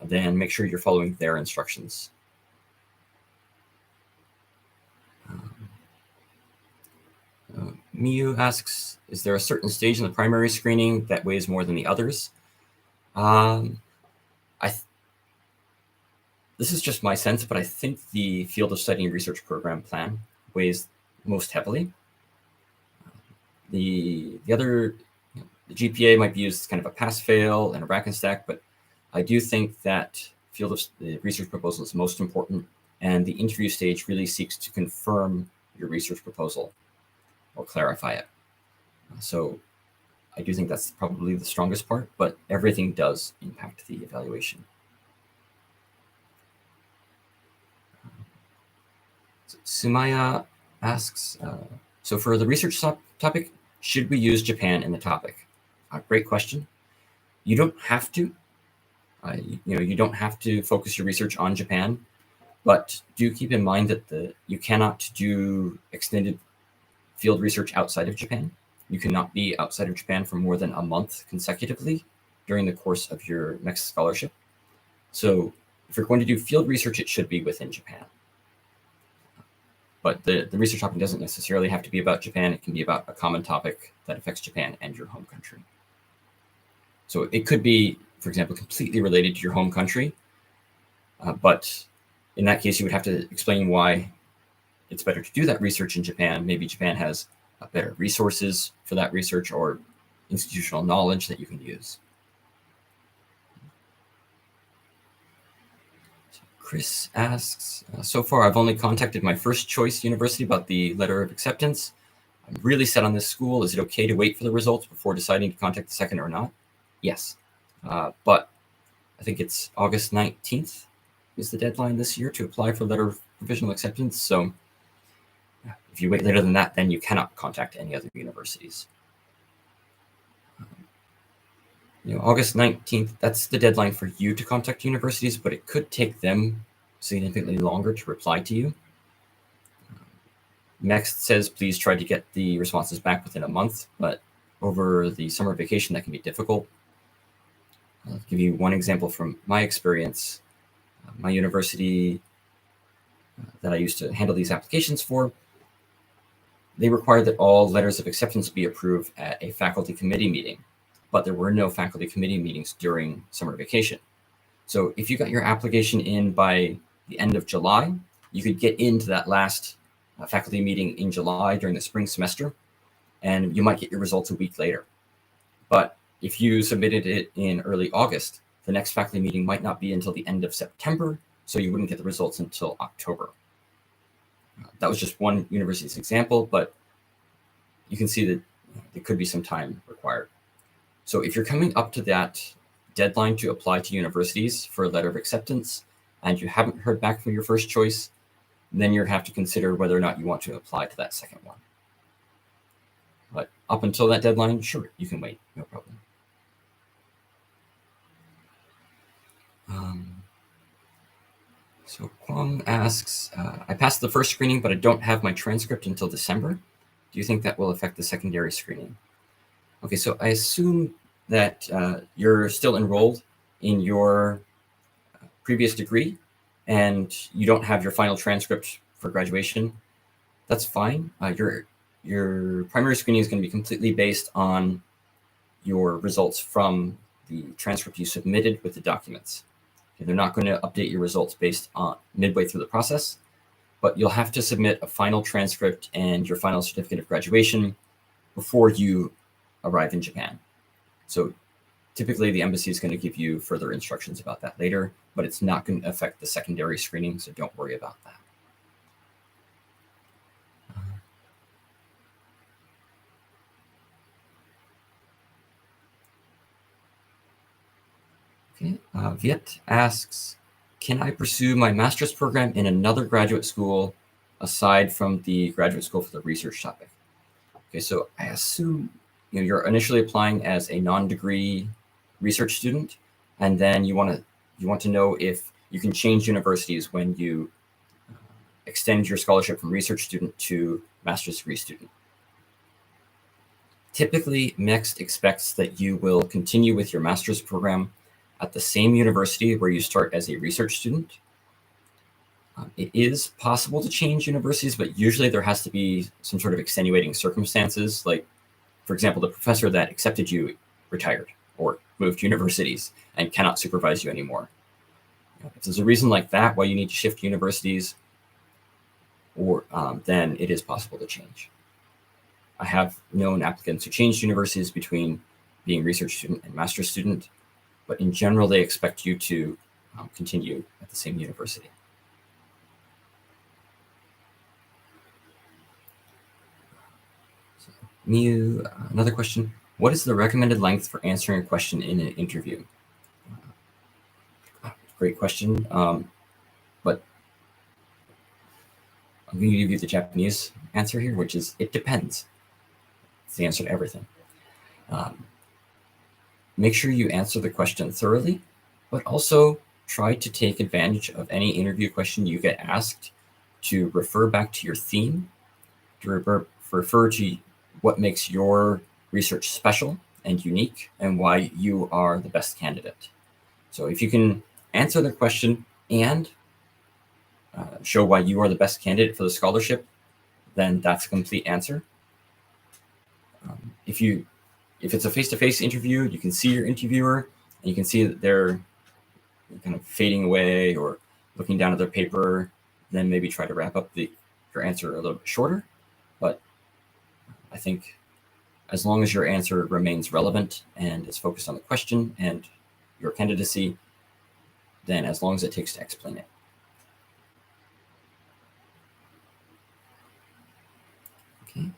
then make sure you're following their instructions. Miyu asks, is there a certain stage in the primary screening that weighs more than the others? This is just my sense, but I think the field of study and research program plan weighs most heavily. The other, the GPA might be used as kind of a pass-fail and a rack and stack, but I do think that field of the research proposal is most important, and the interview stage really seeks to confirm your research proposal or clarify it. So I do think that's probably the strongest part, but everything does impact the evaluation. Sumaya asks, so for the research topic, should we use Japan in the topic? Great question. You don't have to. You don't have to focus your research on Japan, but do keep in mind that you cannot do extended field research outside of Japan. You cannot be outside of Japan for more than a month consecutively during the course of your MEXT scholarship. So if you're going to do field research, it should be within Japan. But the research topic doesn't necessarily have to be about Japan. It can be about a common topic that affects Japan and your home country. So it could be, for example, completely related to your home country, but in that case, you would have to explain why it's better to do that research in Japan. Maybe Japan has better resources for that research or institutional knowledge that you can use. Chris asks, so far I've only contacted my first choice university about the letter of acceptance. I'm really set on this school. Is it okay to wait for the results before deciding to contact the second or not? Yes, but I think it's August 19th is the deadline this year to apply for letter of provisional acceptance. So if you wait later than that, then you cannot contact any other universities. August 19th, that's the deadline for you to contact universities, but it could take them significantly longer to reply to you. MEXT says please try to get the responses back within a month, but over the summer vacation, that can be difficult. I'll give you one example from my experience. My university that I used to handle these applications for, they required that all letters of acceptance be approved at a faculty committee meeting, but there were no faculty committee meetings during summer vacation. So if you got your application in by the end of July, you could get into that last faculty meeting in July during the spring semester, and you might get your results a week later. But if you submitted it in early August, the next faculty meeting might not be until the end of September, so you wouldn't get the results until October. That was just one university's example, but you can see that there could be some time required. So if you're coming up to that deadline to apply to universities for a letter of acceptance and you haven't heard back from your first choice, then you have to consider whether or not you want to apply to that second one. But up until that deadline, sure, you can wait, no problem. So Kwong asks, I passed the first screening, but I don't have my transcript until December. Do you think that will affect the secondary screening? Okay, so I assume that you're still enrolled in your previous degree and you don't have your final transcript for graduation. That's fine. Your primary screening is going to be completely based on your results from the transcript you submitted with the documents. Okay, they're not going to update your results based on midway through the process, but you'll have to submit a final transcript and your final certificate of graduation before you arrive in Japan. So typically the embassy is going to give you further instructions about that later, but it's not going to affect the secondary screening, so don't worry about that. Okay, Viet asks, can I pursue my master's program in another graduate school aside from the graduate school for the research topic? Okay, so I assume you're initially applying as a non-degree research student, and then you want to know if you can change universities when you extend your scholarship from research student to master's degree student. Typically, MEXT expects that you will continue with your master's program at the same university where you start as a research student. It is possible to change universities, but usually there has to be some sort of extenuating circumstances. Like, for example, the professor that accepted you retired or moved universities and cannot supervise you anymore. If there's a reason like that why you need to shift universities, or then it is possible to change. I have known applicants who changed universities between being research student and master's student, but in general, they expect you to continue at the same university. So, Miu, another question. What is the recommended length for answering a question in an interview? Great question, but I'm going to give you the Japanese answer here, which is it depends. It's the answer to everything. Make sure you answer the question thoroughly, but also try to take advantage of any interview question you get asked to refer back to your theme, to refer to what makes your research special and unique and why you are the best candidate. So if you can answer the question and show why you are the best candidate for the scholarship, then that's a complete answer. If it's a face-to-face interview, you can see your interviewer and you can see that they're kind of fading away or looking down at their paper, then maybe try to wrap up your answer a little bit shorter. But I think as long as your answer remains relevant and is focused on the question and your candidacy, then as long as it takes to explain it. Okay.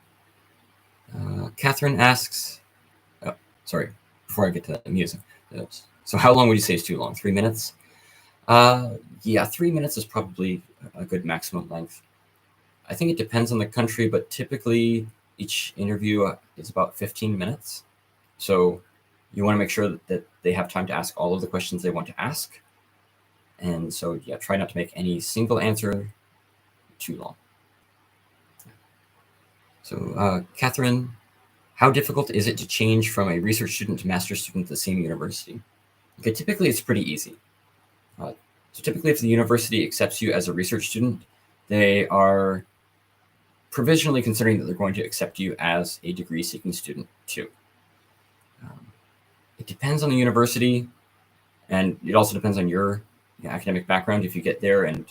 Catherine asks, sorry, before I get to the music. So how long would you say is too long? 3 minutes? Yeah, 3 minutes is probably a good maximum length. I think it depends on the country, but typically each interview is about 15 minutes. So You want to make sure that they have time to ask all of the questions they want to ask. And so, yeah, try not to make any single answer too long. So, Catherine, how difficult is it to change from a research student to master's student at the same university? Okay, typically it's pretty easy. So typically if the university accepts you as a research student, they are provisionally considering that they're going to accept you as a degree-seeking student too. It depends on the university, and it also depends on your academic background. If you get there and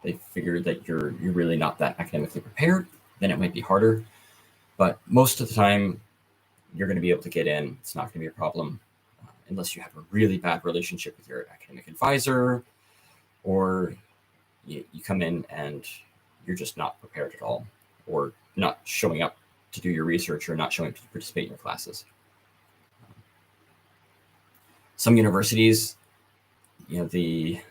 they figure that you're really not that academically prepared, then it might be harder. But most of the time, you're going to be able to get in. It's not going to be a problem unless you have a really bad relationship with your academic advisor, or you come in and you're just not prepared at all, or not showing up to do your research, or not showing up to participate in your classes. Some universities, the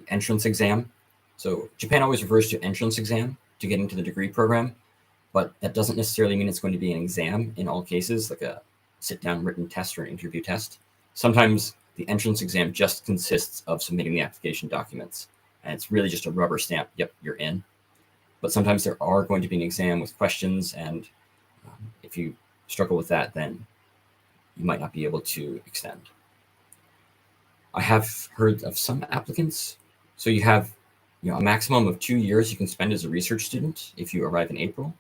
entrance exam. So Japan always refers to entrance exam to get into the degree program, but that doesn't necessarily mean it's going to be an exam in all cases, like a sit-down written test or an interview test. Sometimes the entrance exam just consists of submitting the application documents, and it's really just a rubber stamp, yep, you're in. But sometimes there are going to be an exam with questions, and if you struggle with that, then you might not be able to extend. I have heard of some applicants. So you have a maximum of 2 years you can spend as a research student if you arrive in April,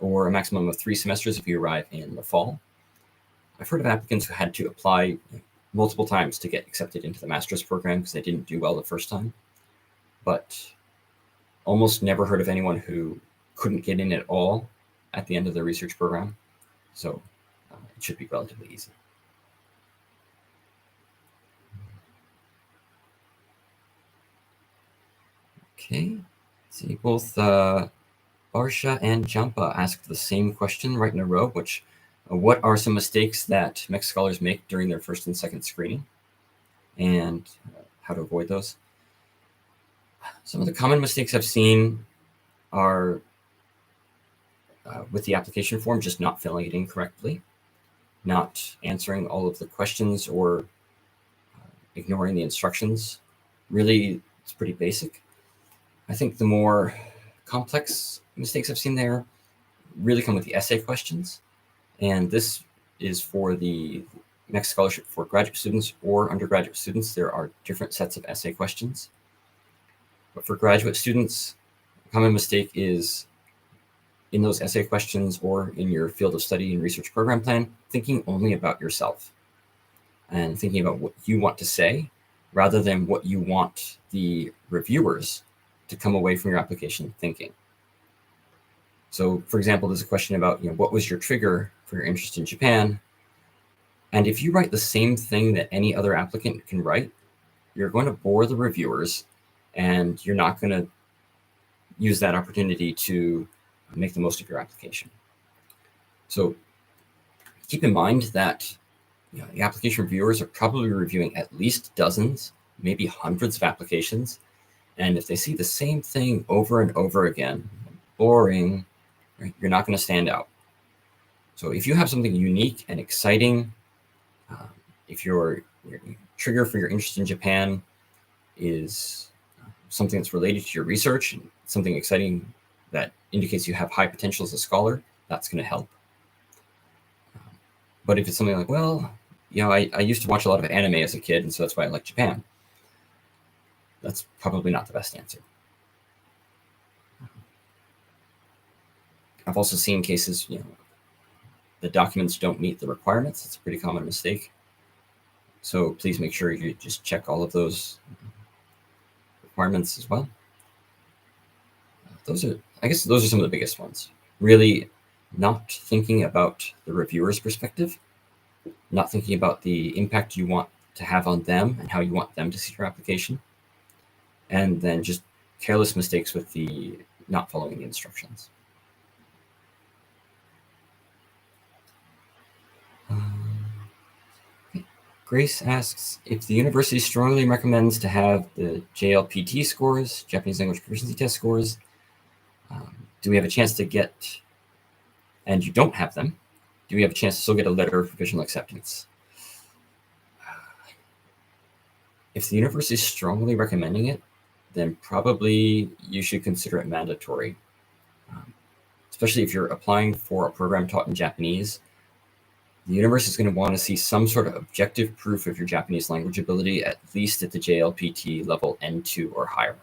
or a maximum of 3 semesters if you arrive in the fall. I've heard of applicants who had to apply multiple times to get accepted into the master's program because they didn't do well the first time, but almost never heard of anyone who couldn't get in at all at the end of the research program. So it should be relatively easy. Okay, see, both Barsha and Jampa asked the same question right in a row, which what are some mistakes that MEXT scholars make during their first and second screening, and how to avoid those. Some of the common mistakes I've seen are with the application form, just not filling it in correctly, not answering all of the questions, or ignoring the instructions. Really, it's pretty basic. I think the more complex mistakes I've seen there really come with the essay questions. And this is for the MEXT Scholarship for graduate students or undergraduate students. There are different sets of essay questions. But for graduate students, a common mistake is in those essay questions or in your field of study and research program plan, thinking only about yourself and thinking about what you want to say rather than what you want the reviewers to come away from your application thinking. So, for example, there's a question about, what was your trigger for your interest in Japan? And if you write the same thing that any other applicant can write, you're going to bore the reviewers, and you're not going to use that opportunity to make the most of your application. So keep in mind that the application reviewers are probably reviewing at least dozens, maybe hundreds of applications. And if they see the same thing over and over again, boring, right, you're not going to stand out. So if you have something unique and exciting, if your trigger for your interest in Japan is something that's related to your research and something exciting that indicates you have high potential as a scholar, that's going to help. But if it's something like, well, I used to watch a lot of anime as a kid, and so that's why I like Japan, that's probably not the best answer. I've also seen cases, the documents don't meet the requirements. It's a pretty common mistake. So please make sure you just check all of those requirements as well. I guess those are some of the biggest ones. Really not thinking about the reviewer's perspective, not thinking about the impact you want to have on them and how you want them to see your application, and then just careless mistakes with the not following the instructions. Grace asks, if the university strongly recommends to have the JLPT scores, Japanese Language Proficiency Test scores, do we have a chance to get, and you don't have them, do we have a chance to still get a letter of provisional acceptance? If the university is strongly recommending it, then probably you should consider it mandatory. Especially if you're applying for a program taught in Japanese, the university is going to want to see some sort of objective proof of your Japanese language ability, at least at the JLPT level N2 or higher.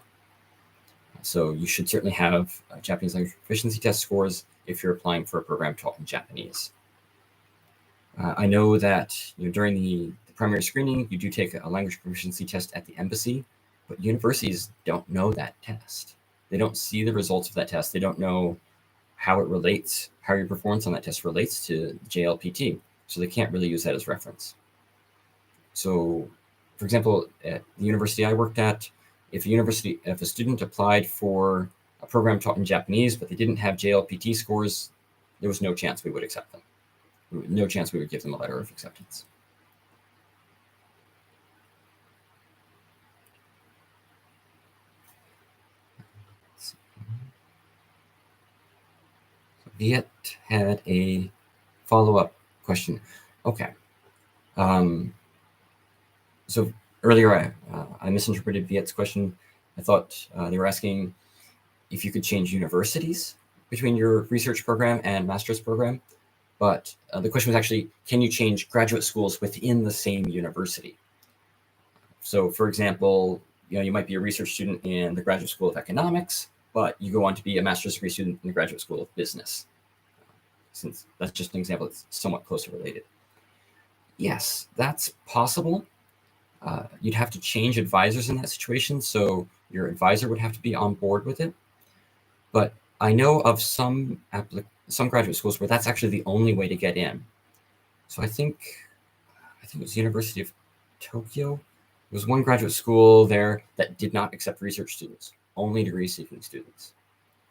So you should certainly have Japanese language proficiency test scores if you're applying for a program taught in Japanese. I know that during the primary screening, you do take a language proficiency test at the embassy, but universities don't know that test. They don't see the results of that test. They don't know how it relates, how your performance on that test relates to JLPT. So they can't really use that as reference. So, for example, at the university I worked at, if a student applied for a program taught in Japanese, but they didn't have JLPT scores, there was no chance we would accept them. No chance we would give them a letter of acceptance. Viet had a follow-up question. Okay. So earlier I misinterpreted Viet's question. I thought they were asking if you could change universities between your research program and master's program. But the question was actually, can you change graduate schools within the same university? So for example, you might be a research student in the Graduate School of Economics, but you go on to be a master's degree student in the Graduate School of Business, since that's just an example that's somewhat closely related. Yes, that's possible. You'd have to change advisors in that situation, so your advisor would have to be on board with it. But I know of some graduate schools where that's actually the only way to get in. So I think it was University of Tokyo. There was one graduate school there that did not accept research students, only degree-seeking students.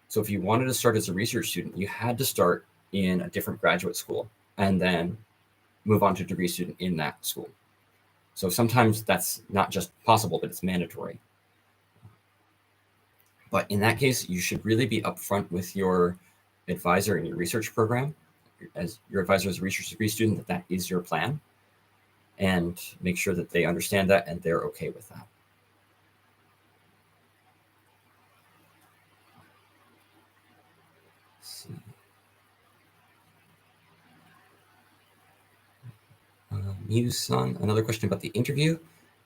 So if you wanted to start as a research student, you had to start in a different graduate school and then move on to degree student in that school. So sometimes that's not just possible, but it's mandatory. But in that case, you should really be upfront with your advisor in your research program, as your advisor as a research degree student, that is your plan, and make sure that they understand that and they're okay with that. Let's see. Muse-san, another question about the interview.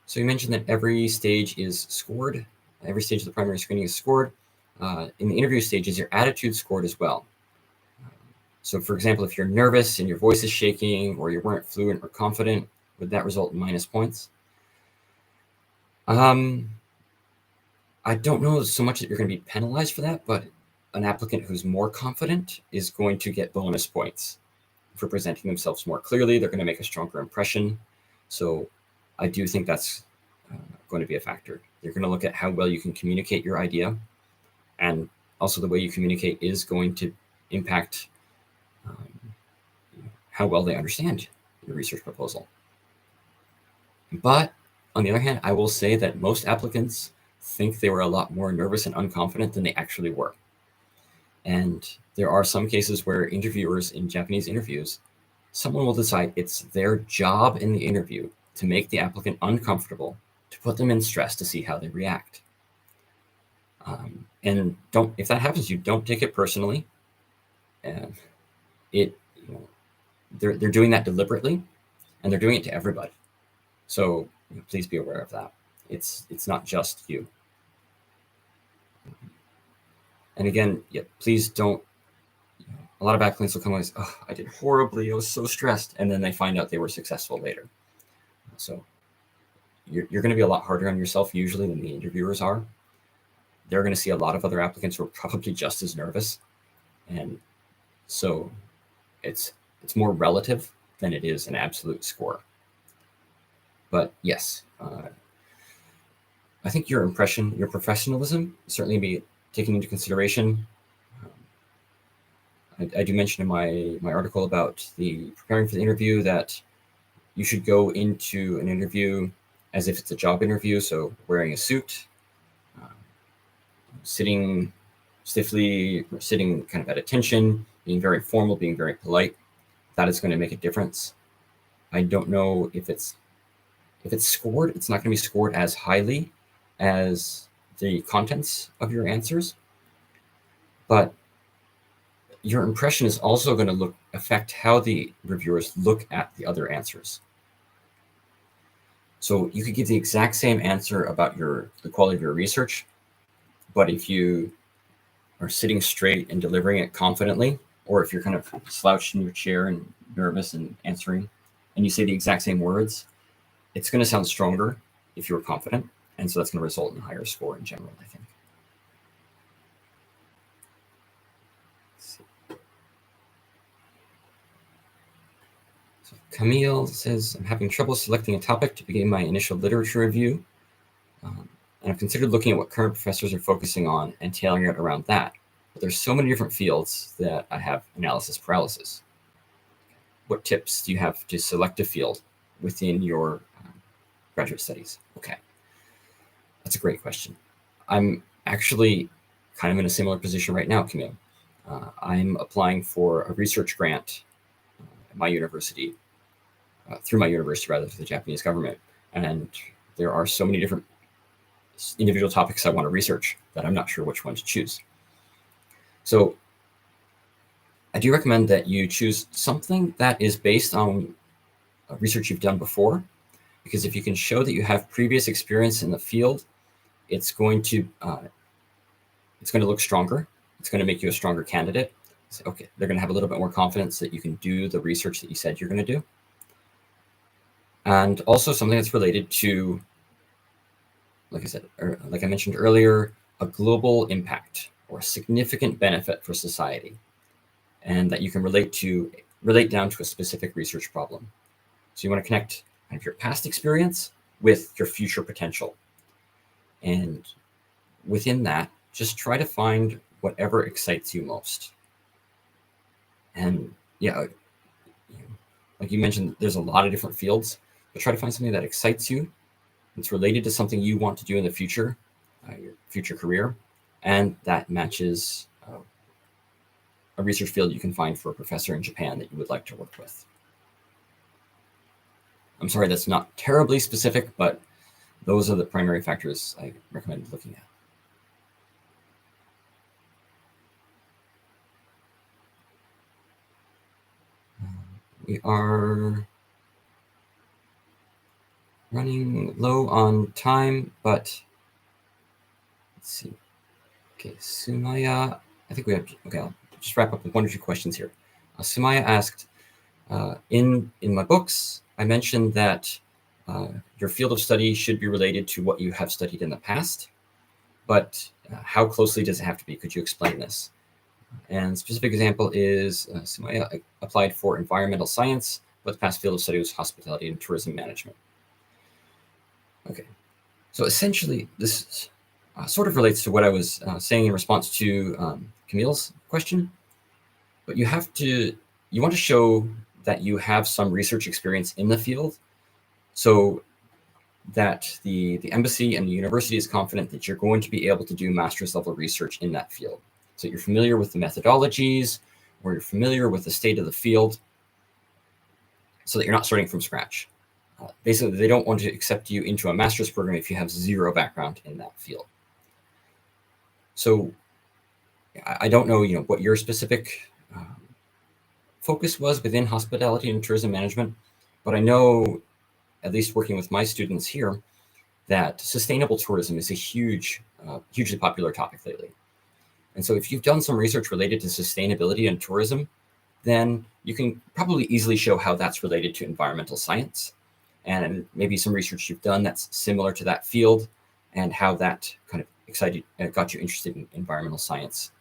So you mentioned that every stage is scored. Every stage of the primary screening is scored. In the interview stage, is your attitude scored as well? So for example, if you're nervous and your voice is shaking, or you weren't fluent or confident, would that result in minus points? I don't know so much that you're going to be penalized for that, but an applicant who's more confident is going to get bonus points for presenting themselves more clearly. They're going to make a stronger impression. So I do think that's going to be a factor. They're going to look at how well you can communicate your idea, and also the way you communicate is going to impact how well they understand your research proposal. But on the other hand, I will say that most applicants think they were a lot more nervous and unconfident than they actually were. And there are some cases where interviewers in Japanese interviews, someone will decide it's their job in the interview to make the applicant uncomfortable, to put them in stress to see how they react. And if that happens, you don't take it personally. They're doing that deliberately, and they're doing it to everybody. So please be aware of that. It's not just you. And again, please don't. A lot of applicants will come and say, "Oh, I did horribly. I was so stressed," and then they find out they were successful later. So you're going to be a lot harder on yourself usually than the interviewers are. They're going to see a lot of other applicants who are probably just as nervous, and so it's more relative than it is an absolute score. But yes, I think your impression, your professionalism, certainly be taken into consideration. I do mention in my article about the preparing for the interview that you should go into an interview as if it's a job interview. So wearing a suit, sitting stiffly, or sitting kind of at attention, being very formal, being very polite. that is going to make a difference. I don't know if it's scored, it's not going to be scored as highly as the contents of your answers, but your impression is also going to affect how the reviewers look at the other answers. So you could give the exact same answer about the quality of your research, but if you are sitting straight and delivering it confidently, or if you're kind of slouched in your chair and nervous and answering, and you say the exact same words, it's going to sound stronger if you're confident, and so that's going to result in a higher score in general, I think. So Camille says, I'm having trouble selecting a topic to begin my initial literature review, and I've considered looking at what current professors are focusing on and tailoring it around that. But there's so many different fields that I have analysis paralysis. What tips do you have to select a field within your graduate studies? Okay, that's a great question. I'm actually kind of in a similar position right now, Camille. I'm applying for a research grant at my university, through my university rather, to the Japanese government. And there are so many different individual topics I want to research that I'm not sure which one to choose. So I do recommend that you choose something that is based on research you've done before, because if you can show that you have previous experience in the field, it's going to look stronger. It's going to make you a stronger candidate. So, okay, they're going to have a little bit more confidence that you can do the research that you said you're going to do. And also something that's related to, like I said, or like I mentioned earlier, a global impact or a significant benefit for society, and that you can relate down to a specific research problem. So you want to connect kind of your past experience with your future potential. And within that, just try to find whatever excites you most. And yeah, like you mentioned, there's a lot of different fields, but try to find something that excites you. It's related to something you want to do in the future, your future career, and that matches a research field you can find for a professor in Japan that you would like to work with. I'm sorry, that's not terribly specific, but those are the primary factors I recommend looking at. We are running low on time, but let's see. Okay, Sumaya, I think we have, okay, I'll just wrap up with one or two questions here. Sumaya asked, in my books, I mentioned that your field of study should be related to what you have studied in the past, but how closely does it have to be? Could you explain this? And specific example is Sumaya applied for environmental science, but the past field of study was hospitality and tourism management. Okay, so essentially this sort of relates to what I was saying in response to Camille's question, but you want to show that you have some research experience in the field, so that the embassy and the university is confident that you're going to be able to do master's level research in that field. So you're familiar with the methodologies, or you're familiar with the state of the field, so that you're not starting from scratch. Basically, they don't want to accept you into a master's program if you have zero background in that field. So I don't know, what your specific focus was within hospitality and tourism management, but I know, at least working with my students here, that sustainable tourism is a hugely popular topic lately. And so if you've done some research related to sustainability and tourism, then you can probably easily show how that's related to environmental science, and maybe some research you've done that's similar to that field, and how that kind of got you interested in environmental science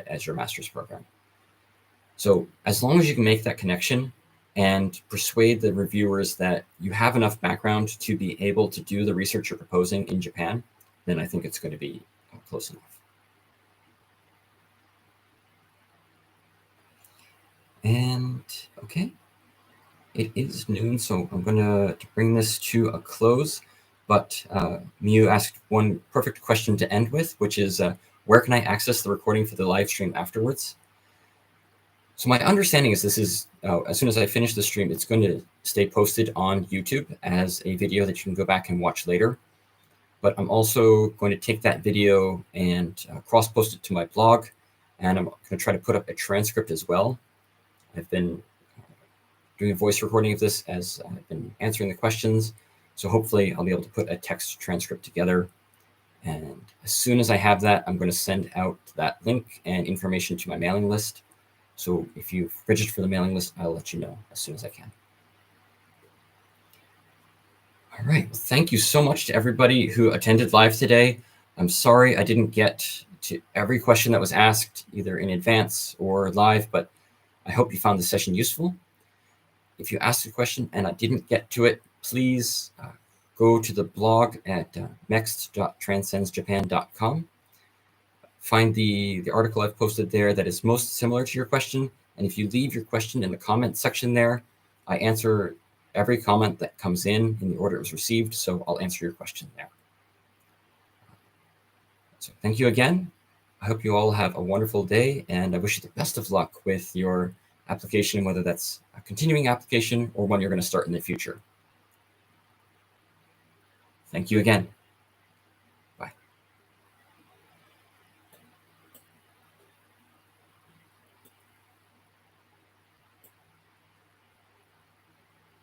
as your master's program. So as long as you can make that connection and persuade the reviewers that you have enough background to be able to do the research you're proposing in Japan, then I think it's going to be close enough. And okay, it is noon, so I'm going to bring this to a close. But Miu asked one perfect question to end with, which is, where can I access the recording for the live stream afterwards? So my understanding is this is, as soon as I finish the stream, it's going to stay posted on YouTube as a video that you can go back and watch later. But I'm also going to take that video and cross-post it to my blog, and I'm going to try to put up a transcript as well. I've been doing a voice recording of this as I've been answering the questions, so hopefully I'll be able to put a text transcript together. And as soon as I have that, I'm going to send out that link and information to my mailing list. So if you've registered for the mailing list, I'll let you know as soon as I can. All right, well, thank you so much to everybody who attended live today. I'm sorry I didn't get to every question that was asked either in advance or live, but I hope you found the session useful. If you asked a question and I didn't get to it, please go to the blog at mext.transenzjapan.com. Find the article I've posted there that is most similar to your question. And if you leave your question in the comment section there, I answer every comment that comes in the order it was received. So I'll answer your question there. So thank you again. I hope you all have a wonderful day, and I wish you the best of luck with your application, whether that's a continuing application or one you're going to start in the future. Thank you again.